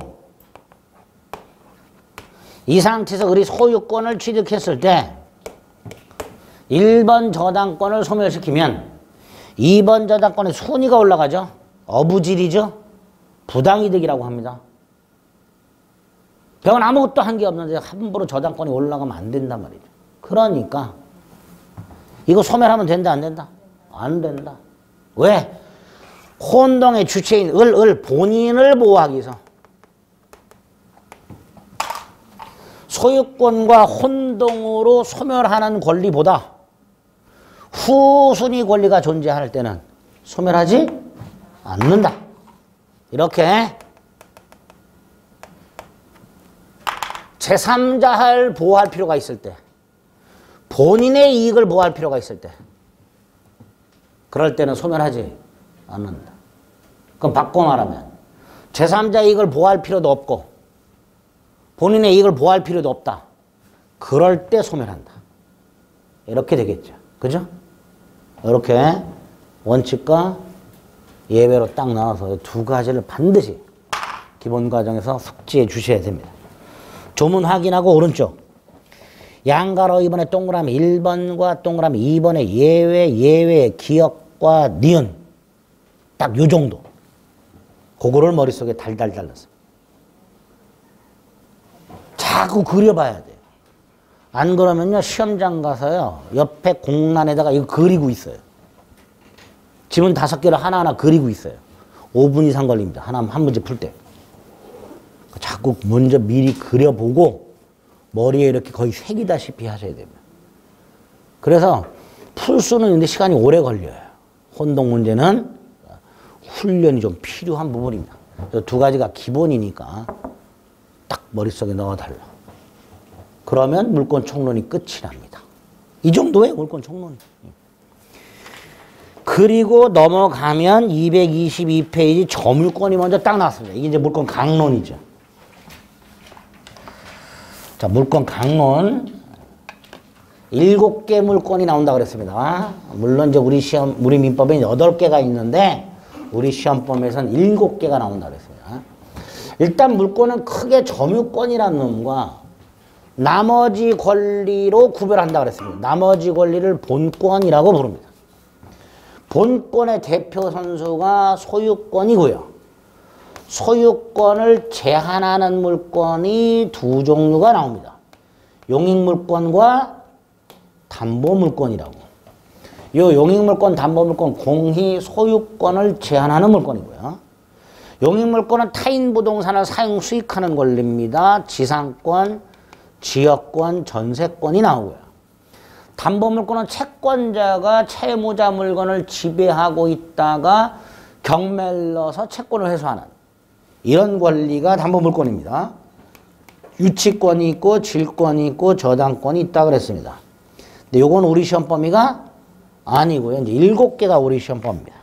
이 상태에서 을이 소유권을 취득했을 때 1번 저당권을 소멸시키면 2번 저당권의 순위가 올라가죠. 어부질이죠. 부당이득이라고 합니다. 병은 아무것도 한 게 없는데 함부로 저당권이 올라가면 안 된단 말이죠. 그러니까 이거 소멸하면 된다 안 된다? 안 된다. 왜? 혼동의 주체인 을 본인을 보호하기 위해서. 소유권과 혼동으로 소멸하는 권리보다 후순위 권리가 존재할 때는 소멸하지 않는다. 이렇게 제3자를 보호할 필요가 있을 때, 본인의 이익을 보호할 필요가 있을 때, 그럴 때는 소멸하지 않는다. 그럼 바꿔 말하면 제3자 이익을 보호할 필요도 없고 본인의 이익을 보호할 필요도 없다. 그럴 때 소멸한다. 이렇게 되겠죠. 그죠? 이렇게 원칙과 예외로 딱 나와서 두 가지를 반드시 기본 과정에서 숙지해 주셔야 됩니다. 조문 확인하고 오른쪽. 양가로 2번의 동그라미 1번과 동그라미 2번의 예외, 기역과 니은. 딱 요 정도. 그거를 머릿속에 달달달 넣었어요. 자꾸 그려봐야 돼요. 안 그러면요, 시험장 가서요, 옆에 공란에다가 이거 그리고 있어요. 지문 5개를 하나하나 그리고 있어요. 5분 이상 걸립니다. 한 문제 풀 때. 자꾸 먼저 미리 그려보고 머리에 이렇게 거의 새기다시피 하셔야 됩니다. 그래서 풀 수는 있는데 시간이 오래 걸려요. 혼동 문제는 훈련이 좀 필요한 부분입니다. 두 가지가 기본이니까 딱 머릿속에 넣어달라. 그러면 물권 총론이 끝이 납니다. 이 정도의 물권 총론이. 그리고 넘어가면 222페이지 점유권이 먼저 딱 나왔습니다. 이게 이제 물권 강론이죠. 자, 물권 강론 7개 물권이 나온다고 그랬습니다. 물론 이제 우리 민법에 8개가 있는데 우리 시험범위에서는 7개가 나온다고 그랬습니다. 일단 물권은 크게 점유권이라는 놈과 나머지 권리로 구별한다고 그랬습니다. 나머지 권리를 본권이라고 부릅니다. 본권의 대표 선수가 소유권이고요. 소유권을 제한하는 물권이 두 종류가 나옵니다. 용익물권과 담보물권이라고. 이 용익물권, 담보물권 공히 소유권을 제한하는 물권이고요. 용익물권은 타인 부동산을 사용 수익하는 권리입니다. 지상권, 지역권, 전세권이 나오고요. 담보물권은 채권자가 채무자 물건을 지배하고 있다가 경매를 넣어서 채권을 회수하는 이런 권리가 담보물권입니다. 유치권이 있고 질권이 있고 저당권이 있다 그랬습니다. 근데 요건 우리 시험 범위가 아니고요. 이제 7개가 우리 시험 범위입니다.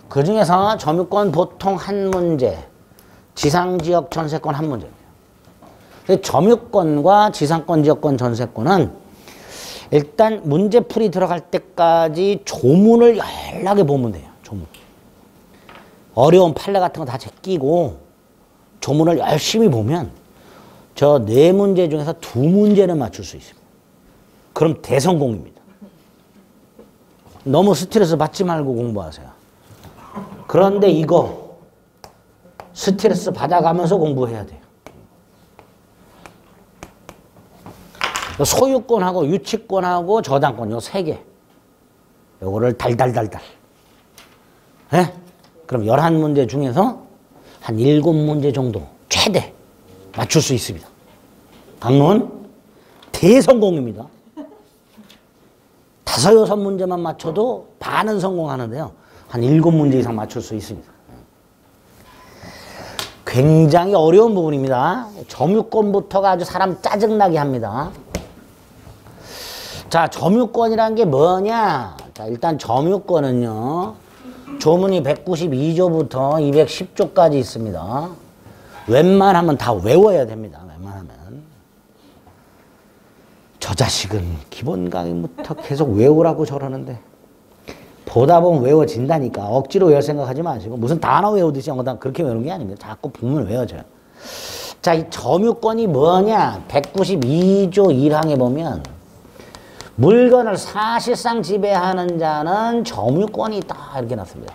그 중에서 점유권 보통 한 문제, 지상지역 전세권 한 문제입니다. 점유권과 지상권, 지역권, 전세권은 일단 문제풀이 들어갈 때까지 조문을 연락해 보면 돼요. 조문. 어려운 판례 같은 거 다 제끼고 조문을 열심히 보면 저 4문제 중에서 2문제는 맞출 수 있습니다. 그럼 대성공입니다. 너무 스트레스 받지 말고 공부하세요. 그런데 이거 스트레스 받아가면서 공부해야 돼요. 소유권하고 유치권하고 저당권 요 3개. 요거를 달달달달. 예? 그럼 11문제 중에서 한 7문제 정도 최대 맞출 수 있습니다. 강론 대성공입니다. 5, 6문제만 맞춰도 반은 성공하는데요. 한 7문제 이상 맞출 수 있습니다. 굉장히 어려운 부분입니다. 점유권부터가 아주 사람 짜증나게 합니다. 자, 점유권이란 게 뭐냐? 자, 일단 점유권은요. 조문이 192조부터 210조까지 있습니다. 웬만하면 다 외워야 됩니다. 웬만하면. 저 자식은 기본 강의부터 계속 외우라고 저러는데 보다 보면 외워진다니까. 억지로 외울 생각하지 마시고 무슨 단어 외우듯이 영어단 그렇게 외우는 게 아닙니다. 자꾸 보면 외워져요. 자, 이 점유권이 뭐냐? 192조 1항에 보면 물건을 사실상 지배하는 자는 점유권이 있다 이렇게 났습니다.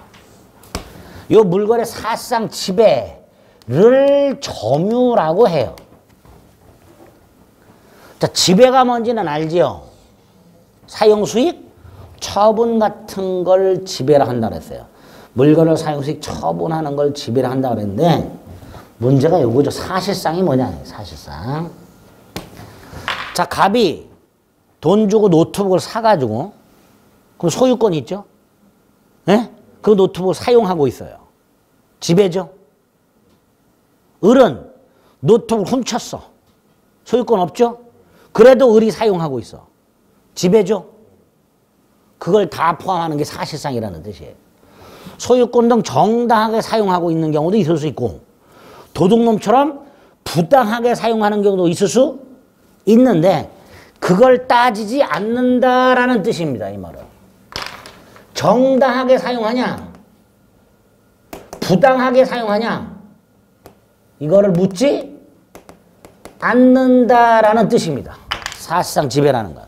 이 물건의 사실상 지배를 점유라고 해요. 자, 지배가 뭔지는 알지요? 사용 수익, 처분 같은 걸 지배를 한다고 했어요. 물건을 사용 수익 처분하는 걸 지배를 한다고 그랬는데 문제가 요거죠. 사실상이 뭐냐? 사실상. 자, 갑이 돈 주고 노트북을 사가지고 그럼 소유권이 있죠? 예? 그 노트북을 사용하고 있어요. 지배죠? 을은 노트북을 훔쳤어. 소유권 없죠? 그래도 을이 사용하고 있어. 지배죠? 그걸 다 포함하는 게 사실상이라는 뜻이에요. 소유권 등 정당하게 사용하고 있는 경우도 있을 수 있고 도둑놈처럼 부당하게 사용하는 경우도 있을 수 있는데 그걸 따지지 않는다라는 뜻입니다. 이 말은. 정당하게 사용하냐? 부당하게 사용하냐? 이거를 묻지 않는다라는 뜻입니다. 사실상 지배라는 것.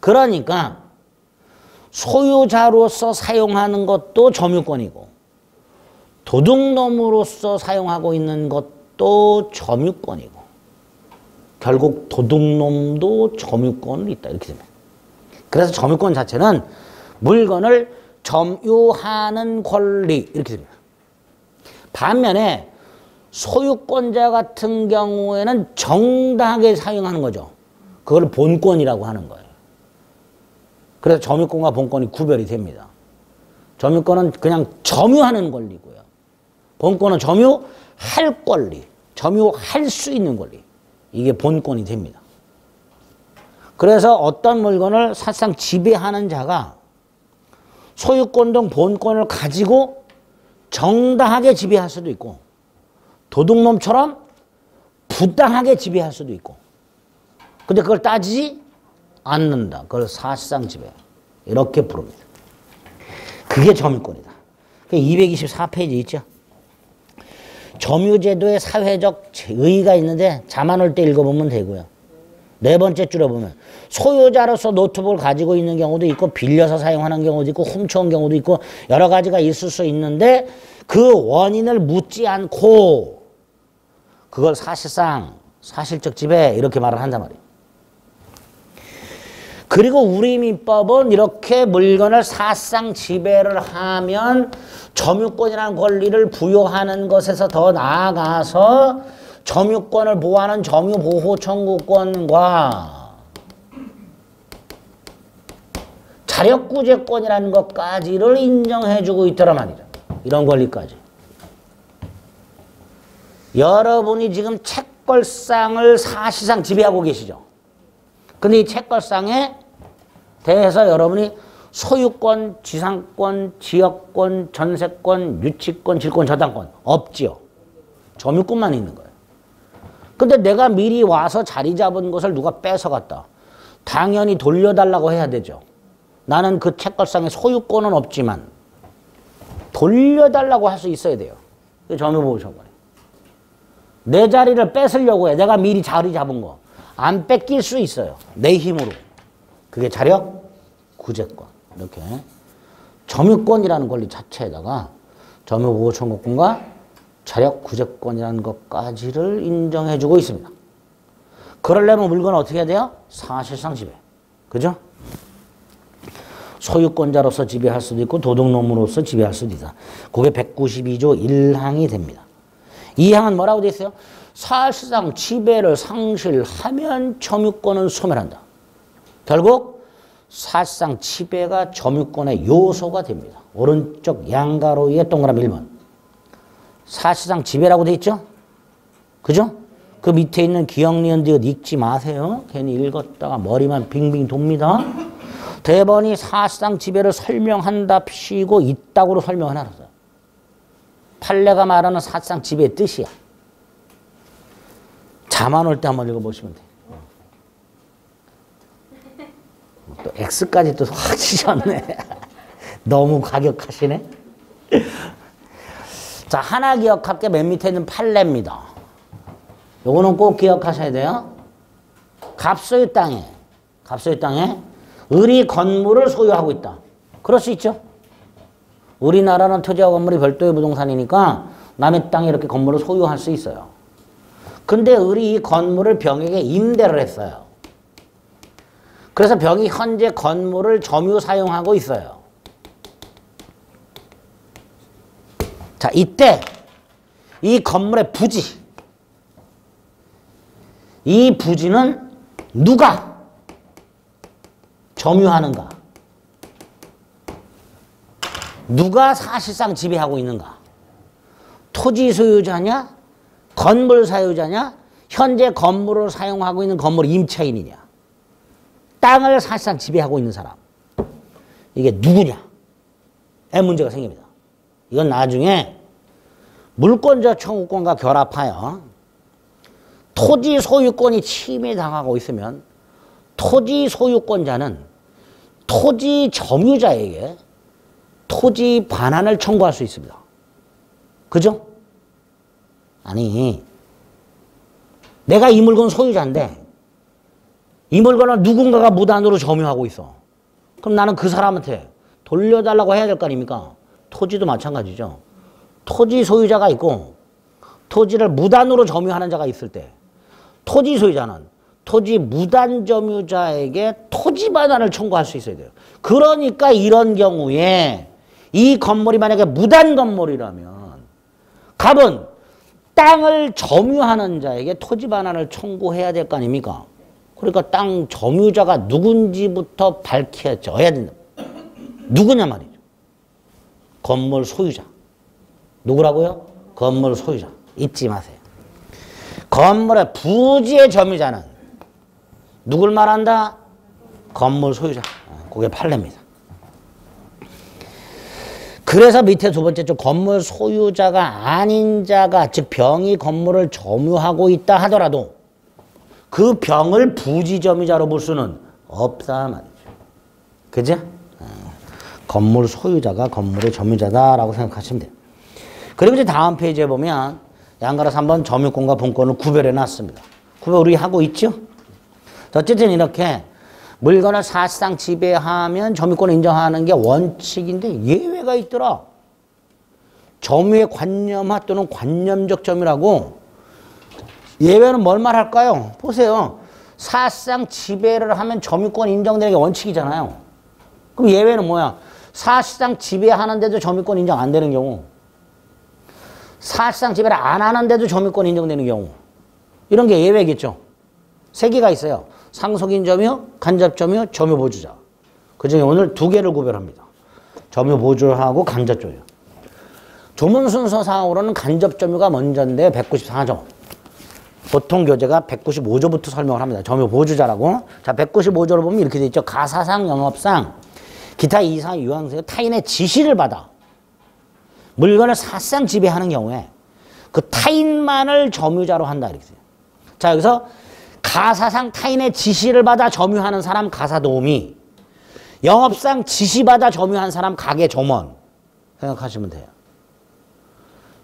그러니까 소유자로서 사용하는 것도 점유권이고 도둑놈으로서 사용하고 있는 것도 점유권이고 결국 도둑놈도 점유권이 있다 이렇게 됩니다. 그래서 점유권 자체는 물건을 점유하는 권리 이렇게 됩니다. 반면에 소유권자 같은 경우에는 정당하게 사용하는 거죠. 그걸 본권이라고 하는 거예요. 그래서 점유권과 본권이 구별이 됩니다. 점유권은 그냥 점유하는 권리고요. 본권은 점유할 권리, 점유할 수 있는 권리. 이게 본권이 됩니다. 그래서 어떤 물건을 사실상 지배하는 자가 소유권 등 본권을 가지고 정당하게 지배할 수도 있고 도둑놈처럼 부당하게 지배할 수도 있고 근데 그걸 따지지 않는다. 그걸 사실상 지배. 이렇게 부릅니다. 그게 점유권이다. 224페이지 있죠. 점유제도의 사회적 의의가 있는데 잠안 올 때 읽어보면 되고요. 네 번째 줄에 보면 소유자로서 노트북을 가지고 있는 경우도 있고 빌려서 사용하는 경우도 있고 훔쳐온 경우도 있고 여러 가지가 있을 수 있는데 그 원인을 묻지 않고 그걸 사실상 사실적 지배 이렇게 말을 한단 말이에요. 그리고 우리 민법은 이렇게 물건을 사실상 지배를 하면 점유권이라는 권리를 부여하는 것에서 더 나아가서 점유권을 보호하는 점유보호청구권과 자력구제권이라는 것까지를 인정해주고 있더란 말이죠. 이런 권리까지. 여러분이 지금 책걸상을 사실상 지배하고 계시죠. 근데 이 책걸상에 대해서 여러분이 소유권, 지상권, 지역권, 전세권, 유치권, 질권, 저당권 없지요. 점유권만 있는 거예요. 근데 내가 미리 와서 자리 잡은 것을 누가 뺏어갔다. 당연히 돌려달라고 해야 되죠. 나는 그 책걸상에 소유권은 없지만 돌려달라고 할 수 있어야 돼요. 그게 점유보호청구권이에요. 내 자리를 뺏으려고 해. 내가 미리 자리 잡은 거. 안 뺏길 수 있어요. 내 힘으로. 그게 자력 구제권. 이렇게 점유권이라는 권리 자체에다가 점유보호청구권과 자력 구제권이라는 것까지를 인정해주고 있습니다. 그러려면 물건을 어떻게 해야 돼요? 사실상 지배. 그죠? 소유권자로서 지배할 수도 있고 도둑놈으로서 지배할 수도 있다. 그게 192조 1항이 됩니다. 2항은 뭐라고 돼 있어요? 사실상 지배를 상실하면 점유권은 소멸한다. 결국 사실상 지배가 점유권의 요소가 됩니다. 오른쪽 양가로 위에 동그라미 1번. 사실상 지배라고 돼 있죠? 그죠? 그 밑에 있는 기억, 니은, 디귿 읽지 마세요. 괜히 읽었다가 머리만 빙빙 돕니다. 대번이 사상 지배를 설명한답시고 있다고로 설명을 해놨어요. 판례가 말하는 사상 지배의 뜻이야. 잠 안 올 때 한번 읽어보시면 돼요. 또 X까지 또 확 치셨네. 너무 과격하시네. 자, 하나 기억할 게 맨 밑에 있는 판례입니다. 요거는 꼭 기억하셔야 돼요. 갑소유 땅에 을이 건물을 소유하고 있다. 그럴 수 있죠. 우리나라는 토지와 건물이 별도의 부동산이니까 남의 땅에 이렇게 건물을 소유할 수 있어요. 근데 을이 이 건물을 병에게 임대를 했어요. 그래서 병이 현재 건물을 점유 사용하고 있어요. 자, 이때 이 건물의 부지, 이 부지는 누가 점유하는가? 누가 사실상 지배하고 있는가? 토지 소유자냐? 건물 사유자냐? 현재 건물을 사용하고 있는 건물 임차인이냐? 땅을 사실상 지배하고 있는 사람. 이게 누구냐? 에 문제가 생깁니다. 이건 나중에 물권자 청구권과 결합하여 토지 소유권이 침해당하고 있으면 토지 소유권자는 토지 점유자에게 토지 반환을 청구할 수 있습니다. 그죠? 아니, 내가 이 물건 소유자인데 이 물건을 누군가가 무단으로 점유하고 있어. 그럼 나는 그 사람한테 돌려달라고 해야 될 거 아닙니까? 토지도 마찬가지죠. 토지 소유자가 있고 토지를 무단으로 점유하는 자가 있을 때 토지 소유자는 토지 무단 점유자에게 토지 반환을 청구할 수 있어야 돼요. 그러니까 이런 경우에 이 건물이 만약에 무단 건물이라면 갑은 땅을 점유하는 자에게 토지 반환을 청구해야 될 거 아닙니까? 그러니까 땅 점유자가 누군지부터 밝혀져야 된다. 누구냐 말이죠. 건물 소유자. 누구라고요? 건물 소유자. 잊지 마세요. 건물의 부지의 점유자는 누굴 말한다? 건물 소유자. 그게 판례입니다. 그래서 밑에 두 번째 쪽 건물 소유자가 아닌 자가 즉 병이 건물을 점유하고 있다 하더라도 그 병을 부지 점유자로 볼 수는 없다 말이죠. 그죠? 건물 소유자가 건물의 점유자다라고 생각하시면 돼요. 그리고 이제 다음 페이지에 보면 양가라서 한번 점유권과 분권을 구별해 놨습니다. 구별 우리 하고 있죠? 어쨌든 이렇게 물건을 사실상 지배하면 점유권을 인정하는 게 원칙인데 예외가 있더라. 점유의 관념화 또는 관념적 점유라고. 예외는 뭘 말할까요? 보세요. 사실상 지배를 하면 점유권 인정되는 게 원칙이잖아요. 그럼 예외는 뭐야? 사실상 지배하는데도 점유권 인정 안 되는 경우, 사실상 지배를 안 하는데도 점유권 인정되는 경우, 이런 게 예외겠죠. 세 개가 있어요. 상속인 점유, 간접 점유, 점유 보주자. 그중에 오늘 두 개를 구별합니다. 점유 보주하고 간접 점유. 조문 순서상으로는 간접 점유가 먼저인데 194조. 보통 교재가 195조부터 설명을 합니다. 점유 보주자라고. 자, 195조를 보면 이렇게 돼 있죠. 가사상, 영업상, 기타 이상 유황세 타인의 지시를 받아 물건을 사실상 지배하는 경우에 그 타인만을 점유자로 한다 이렇게 돼요. 자, 여기서 가사상 타인의 지시를 받아 점유하는 사람 가사도우미, 영업상 지시받아 점유한 사람 가게점원 생각하시면 돼요.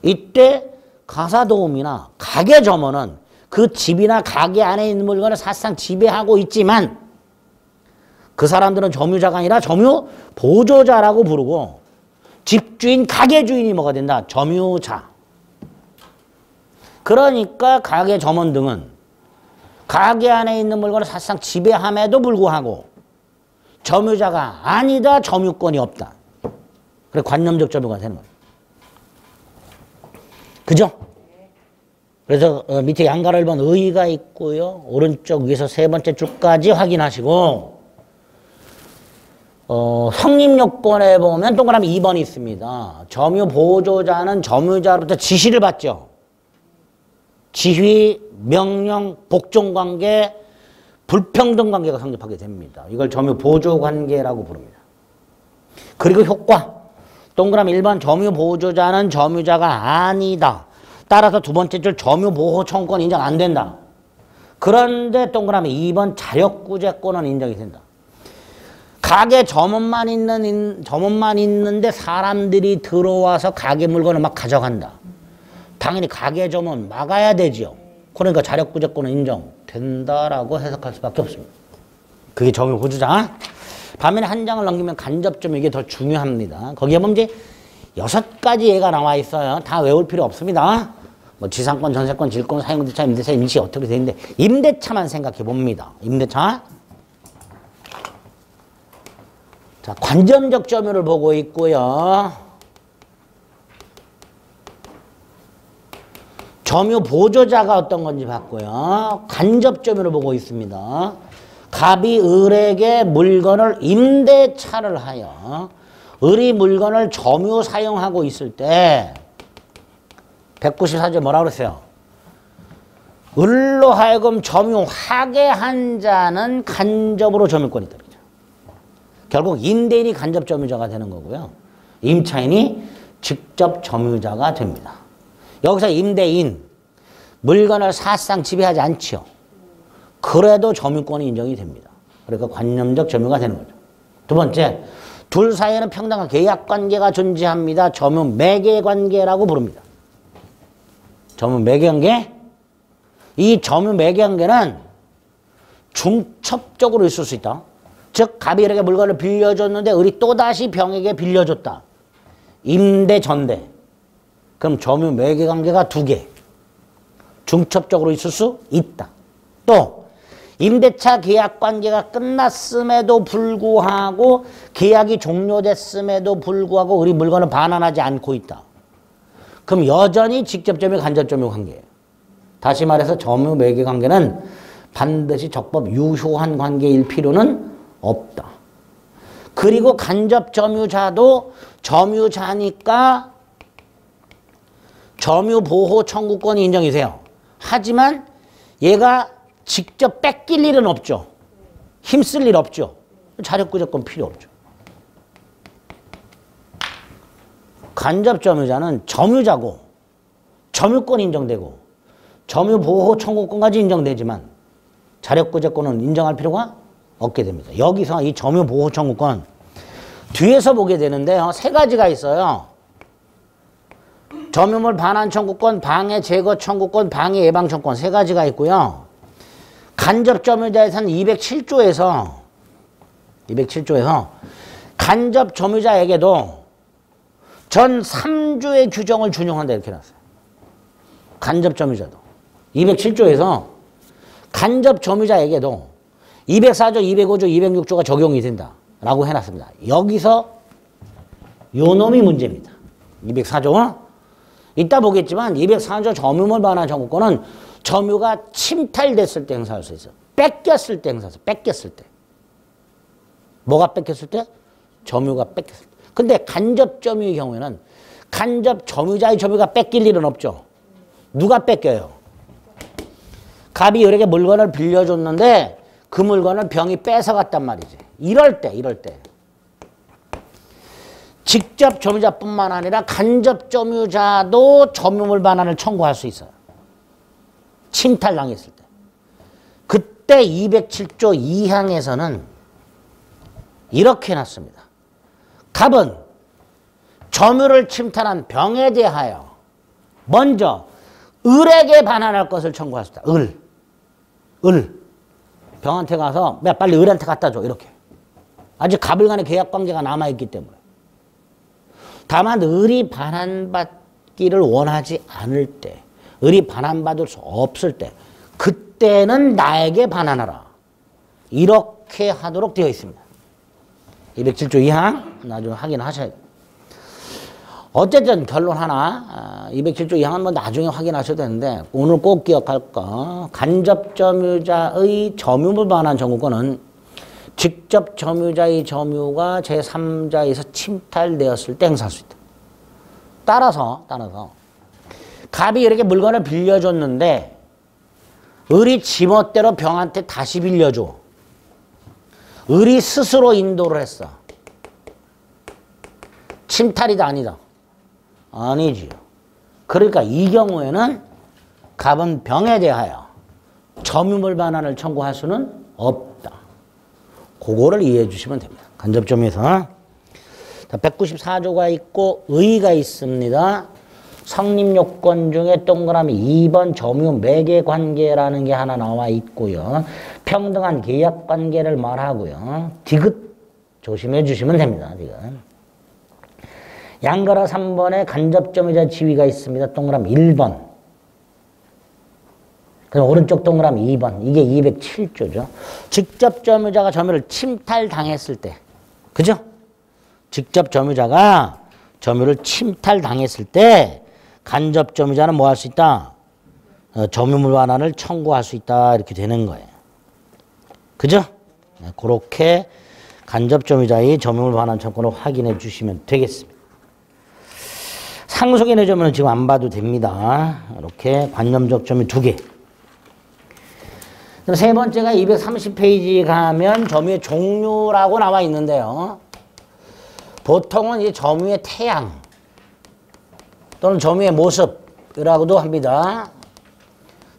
이때 가사도우미나 가게점원은 그 집이나 가게 안에 있는 물건을 사실상 지배하고 있지만 그 사람들은 점유자가 아니라 점유 보조자라고 부르고 집주인, 가게주인이 뭐가 된다? 점유자. 그러니까 가게 점원 등은 가게 안에 있는 물건을 사실상 지배함에도 불구하고 점유자가 아니다, 점유권이 없다. 그래 관념적 점유가 되는 거예요. 그죠? 그래서 밑에 양가를 본 의의가 있고요. 오른쪽 위에서 세 번째 줄까지 확인하시고 성립요건에 보면 동그라미 2번이 있습니다. 점유 보조자는 점유자로부터 지시를 받죠. 지휘, 명령, 복종관계, 불평등관계가 성립하게 됩니다. 이걸 점유보조관계라고 부릅니다. 그리고 효과. 동그라미 1번 점유보조자는 점유자가 아니다. 따라서 두 번째 줄 점유보호청구권 인정 안 된다. 그런데 동그라미 2번 자력구제권은 인정이 된다. 가게 점원만 있는데 사람들이 들어와서 가게 물건을 막 가져간다. 당연히 가게 점원 막아야 되지요. 그러니까 자력구제권은 인정된다라고 해석할 수밖에 없습니다. 그게 점유보조자. 반면에 한 장을 넘기면 간접점 이게 더 중요합니다. 거기에 보면 이제 6가지 예가 나와 있어요. 다 외울 필요 없습니다. 뭐 지상권, 전세권, 질권, 사용임대차, 임대차, 임시 어떻게 되는데 임대차만 생각해 봅니다. 임대차. 자, 관점적 점유를 보고 있고요. 점유 보조자가 어떤 건지 봤고요. 간접 점유를 보고 있습니다. 갑이 을에게 물건을 임대차를 하여 을이 물건을 점유 사용하고 있을 때 194조 뭐라고 그랬어요? 을로 하여금 점유하게 한 자는 간접으로 점유권이 있다. 결국 임대인이 간접 점유자가 되는 거고요. 임차인이 직접 점유자가 됩니다. 여기서 임대인, 물건을 사실상 지배하지 않지요. 그래도 점유권이 인정이 됩니다. 그러니까 관념적 점유가 되는 거죠. 두 번째, 둘 사이에는 평등한 계약관계가 존재합니다. 점유 매개관계라고 부릅니다. 점유 매개관계? 이 점유 매개관계는 중첩적으로 있을 수 있다. 즉 갑이 이렇게 물건을 빌려줬는데 을이 또다시 병에게 빌려줬다. 임대 전대. 그럼 점유 매개관계가 2개. 중첩적으로 있을 수 있다. 또 임대차 계약관계가 끝났음에도 불구하고 계약이 종료됐음에도 불구하고 을이 물건을 반환하지 않고 있다. 그럼 여전히 직접점유 간접점유 관계예요. 다시 말해서 점유 매개관계는 반드시 적법 유효한 관계일 필요는 없다. 그리고 간접 점유자도 점유자니까 점유보호 청구권이 인정이 돼요. 하지만 얘가 직접 뺏길 일은 없죠. 힘쓸 일 없죠. 자력구제권 필요 없죠. 간접 점유자는 점유자고 점유권 인정되고 점유보호 청구권까지 인정되지만 자력구제권은 인정할 필요가 없게 됩니다. 여기서 이 점유보호 청구권 뒤에서 보게 되는데요. 3가지가 있어요. 점유물 반환 청구권, 방해 제거 청구권, 방해 예방 청구권 3가지가 있고요. 간접 점유자에서는 207조에서 간접 점유자에게도 전 3조의 규정을 준용한다 이렇게 놨어요. 간접 점유자도 207조에서 간접 점유자에게도 204조, 205조, 206조가 적용이 된다라고 해놨습니다. 여기서 요 놈이 문제입니다. 204조. 이따 보겠지만 204조 점유물 반환 청구권은 점유가 침탈됐을 때 행사할 수 있어요. 뺏겼을 때 행사할 수 있어요. 뺏겼을 때. 뭐가 뺏겼을 때? 점유가 뺏겼을 때. 근데 간접 점유의 경우에는 간접 점유자의 점유가 뺏길 일은 없죠. 누가 뺏겨요? 갑이 을에게 물건을 빌려줬는데 그 물건을 병이 뺏어갔단 말이지. 이럴 때. 직접 점유자뿐만 아니라 간접 점유자도 점유물 반환을 청구할 수 있어요. 침탈당했을 때. 그때 207조 2항에서는 이렇게 해놨습니다. 갑은 점유를 침탈한 병에 대하여 먼저 을에게 반환할 것을 청구할 수 있다. 을. 병한테 가서 야 빨리 을한테 갖다 줘. 이렇게. 아직 갑을 간의 계약관계가 남아있기 때문에. 다만 을이 반환받기를 원하지 않을 때, 을이 반환받을 수 없을 때, 그때는 나에게 반환하라. 이렇게 하도록 되어 있습니다. 207조 2항 나중에 확인하셔야 돼요. 어쨌든 결론 하나, 207조 2항은 뭐 나중에 확인하셔도 되는데 오늘 꼭 기억할 거, 간접 점유자의 점유물 반환 청구권은 직접 점유자의 점유가 제3자에서 침탈되었을 때 행사할 수 있다. 따라서 갑이 이렇게 물건을 빌려줬는데 을이 지멋대로 병한테 다시 빌려줘. 을이 스스로 인도를 했어. 침탈이다 아니다? 아니지요. 그러니까 이 경우에는 갑은 병에 대하여 점유물 반환을 청구할 수는 없다. 그거를 이해해 주시면 됩니다. 간접점에서 194조가 있고 의가 있습니다. 성립요건 중에 동그라미 2번 점유 매개관계라는 게 하나 나와 있고요. 평등한 계약관계를 말하고요. 디귿 조심해 주시면 됩니다. 디귿. 양가라 3번에 간접점유자 지위가 있습니다. 동그라미 1번. 그럼 오른쪽 동그라미 2번. 이게 207조죠. 직접 점유자가 점유를 침탈당했을 때. 그죠? 직접 점유자가 점유를 침탈당했을 때 간접 점유자는 뭐 할 수 있다? 점유물 반환을 청구할 수 있다. 이렇게 되는 거예요. 그죠? 네, 그렇게 간접 점유자의 점유물 반환 청구를 확인해 주시면 되겠습니다. 상속인의 점유는 지금 안 봐도 됩니다. 이렇게 관념적 점유 2개. 그럼 세 번째가 230페이지 가면 점유의 종류라고 나와 있는데요. 보통은 이 점유의 태양 또는 점유의 모습이라고도 합니다.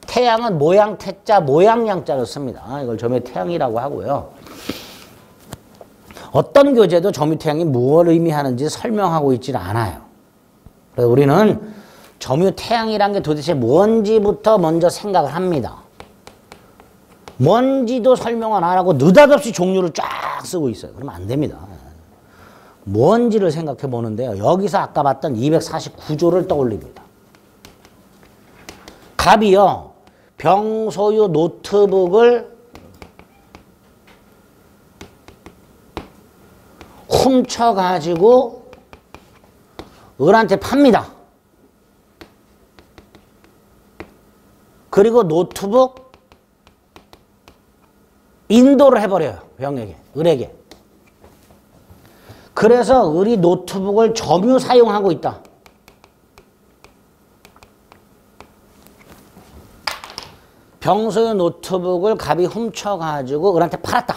태양은 모양 태자, 모양 양자를 씁니다. 이걸 점유의 태양이라고 하고요. 어떤 교재도 점유 태양이 무엇을 의미하는지 설명하고 있지는 않아요. 그래서 우리는 점유 태양이란 게 도대체 뭔지부터 먼저 생각을 합니다. 뭔지도 설명을 안 하고 느닷없이 종류를 쫙 쓰고 있어요. 그러면 안 됩니다. 뭔지를 생각해 보는데요. 여기서 아까 봤던 249조를 떠올립니다. 갑이요. 병소유 노트북을 훔쳐가지고 을한테 팝니다. 그리고 노트북 인도를 해버려요. 병에게, 을에게. 그래서 을이 노트북을 점유 사용하고 있다. 병소유 노트북을 갑이 훔쳐가지고 을한테 팔았다.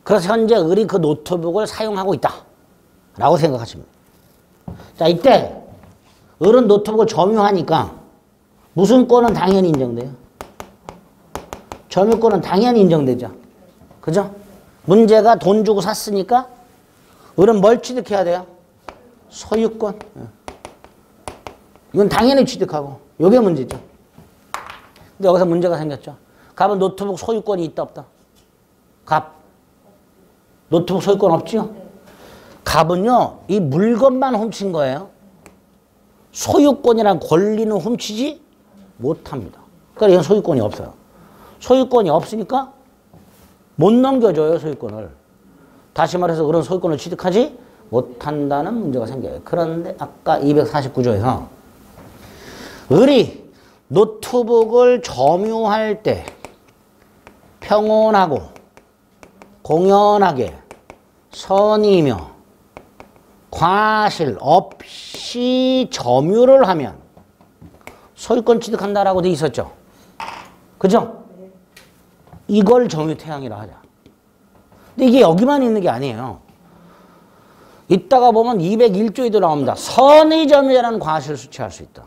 그래서 현재 을이 그 노트북을 사용하고 있다. 라고 생각하십니다. 자, 이때 을은 노트북을 점유하니까 무슨 권은 당연히 인정돼요? 점유권은 당연히 인정되죠. 그죠? 문제가 돈 주고 샀으니까 을은 뭘 취득해야 돼요? 소유권. 이건 당연히 취득하고 이게 문제죠. 근데 여기서 문제가 생겼죠. 갑은 노트북 소유권이 있다 없다? 갑. 노트북 소유권 없죠? 갑은요. 이 물건만 훔친 거예요. 소유권이란 권리는 훔치지 못합니다. 그러니까 이건 소유권이 없어요. 소유권이 없으니까 못 넘겨줘요. 소유권을. 다시 말해서 그런 소유권을 취득하지 못한다는 문제가 생겨요. 그런데 아까 249조에서 을이 노트북을 점유할 때 평온하고 공연하게 선의며 과실 없이 점유를 하면 소유권 취득한다라고 돼 있었죠. 그죠? 이걸 점유태양이라 하자. 근데 이게 여기만 있는 게 아니에요. 이따가 보면 201조에도 나옵니다. 선의점유자는 과실을 수취할 수 있다.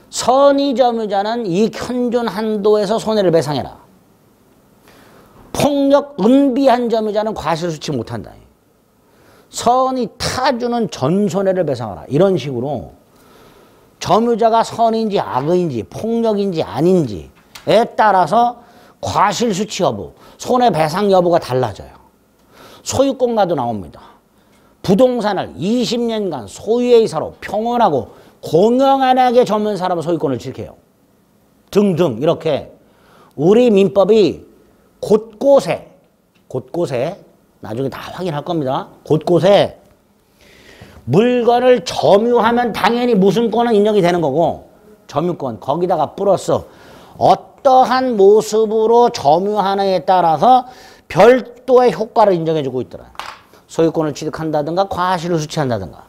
선의점유자는 이익 현존 한도에서 손해를 배상해라. 폭력 은비한 점유자는 과실을 수취 못한다. 선의 타주는 전손해를 배상하라. 이런 식으로 점유자가 선인지 악의인지 폭력인지 아닌지에 따라서 과실 수취 여부, 손해배상 여부가 달라져요. 소유권과도 나옵니다. 부동산을 20년간 소유의 사로 평온하고 공영안하게 점유한 사람은 소유권을 취득해요. 등등 이렇게 우리 민법이 곳곳에 나중에 다 확인할 겁니다. 곳곳에 물건을 점유하면 당연히 무슨 권은 인정이 되는 거고 점유권 거기다가 플러스 어떠한 모습으로 점유하느냐에 따라서 별도의 효과를 인정해주고 있더라. 소유권을 취득한다든가 과실을 수취한다든가.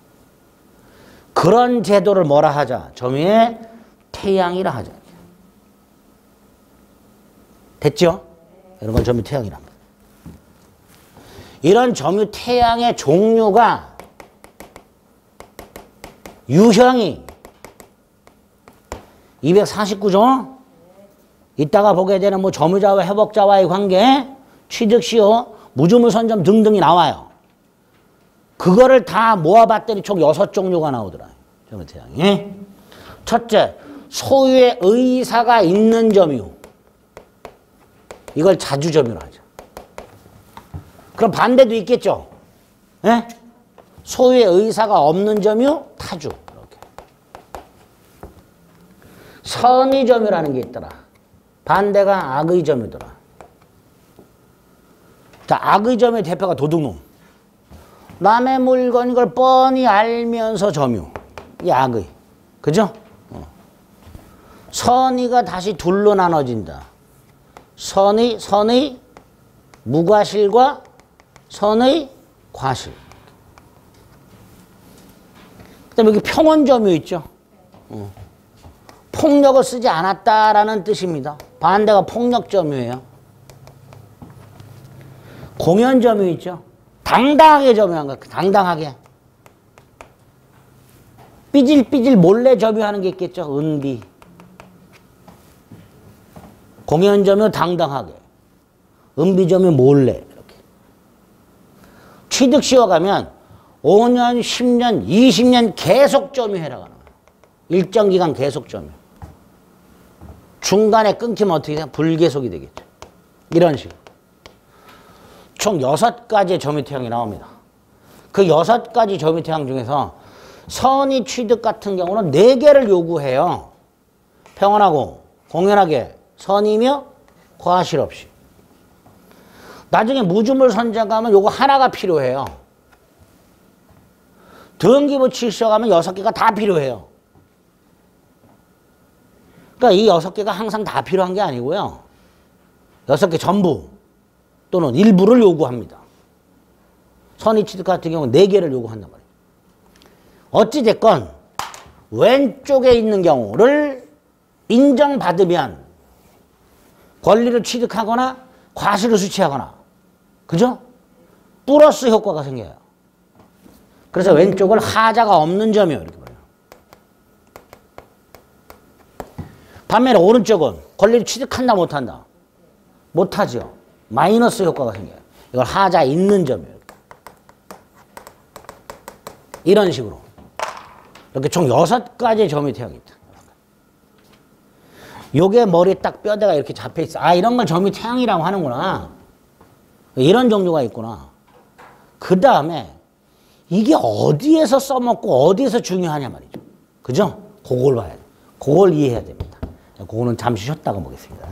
그런 제도를 뭐라 하자? 점유의 태양이라 하자. 됐죠? 이런 건 점유 태양이라 합니다. 이런 점유 태양의 종류가 유형이 249조 이따가 보게 되는 뭐 점유자와 회복자와의 관계, 취득시효, 무주물 선점 등등이 나와요. 그거를 다 모아봤더니 총 6종류가 나오더라. 점유 태양이. 첫째, 소유의 의사가 있는 점유. 이걸 자주점유로 하죠. 그럼 반대도 있겠죠. 예? 소유의 의사가 없는 점유, 타주. 이렇게. 선의 점유라는 게 있더라. 반대가 악의 점유더라. 자, 악의 점유의 대표가 도둑놈. 남의 물건 이걸 뻔히 알면서 점유. 이 악의. 그죠? 선의가 다시 둘로 나눠진다. 선의 무과실과 선의 과실. 그 다음에 여기 평온점유 있죠. 폭력을 쓰지 않았다라는 뜻입니다. 반대가 폭력점유예요. 공연점유 있죠. 당당하게 점유한 거. 당당하게. 삐질삐질 몰래 점유하는 게 있겠죠. 은비. 공연점유 당당하게. 은비점유 몰래. 이렇게. 취득시효 가면 5년, 10년, 20년 계속 점유해라. 일정 기간 계속 점유. 중간에 끊기면 어떻게 돼요? 불계속이 되겠죠. 이런 식으로. 총 6가지의 점유태양이 나옵니다. 그 6가지 점유태양 중에서 선의 취득 같은 경우는 4개를 요구해요. 평온하고 공연하게 선이며 과실 없이. 나중에 무주물 선장 가면 요거 하나가 필요해요. 등기부 칠시효 가면 6개가 다 필요해요. 그러니까 이 6개가 항상 다 필요한 게 아니고요. 6개 전부 또는 일부를 요구합니다. 선의 취득 같은 경우는 4개를 요구한단 말이에요. 어찌됐건 왼쪽에 있는 경우를 인정받으면 권리를 취득하거나 과실을 수취하거나, 그죠? 플러스 효과가 생겨요. 그래서 왼쪽을 하자가 없는 점이요. 이렇게 말해요. 반면에 오른쪽은 권리를 취득한다 못한다? 못하죠. 마이너스 효과가 생겨요. 이걸 하자 있는 점이에요. 이런 식으로. 이렇게 총 6가지의 점유태양이 있다. 요게 머리에 딱 뼈대가 이렇게 잡혀있어. 아, 이런 걸 점유태양이라고 하는구나. 이런 종류가 있구나. 그 다음에 이게 어디에서 써먹고 어디에서 중요하냐 말이죠. 그죠? 그걸 봐야 돼. 그걸 이해해야 됩니다. 그거는 잠시 쉬었다가 보겠습니다.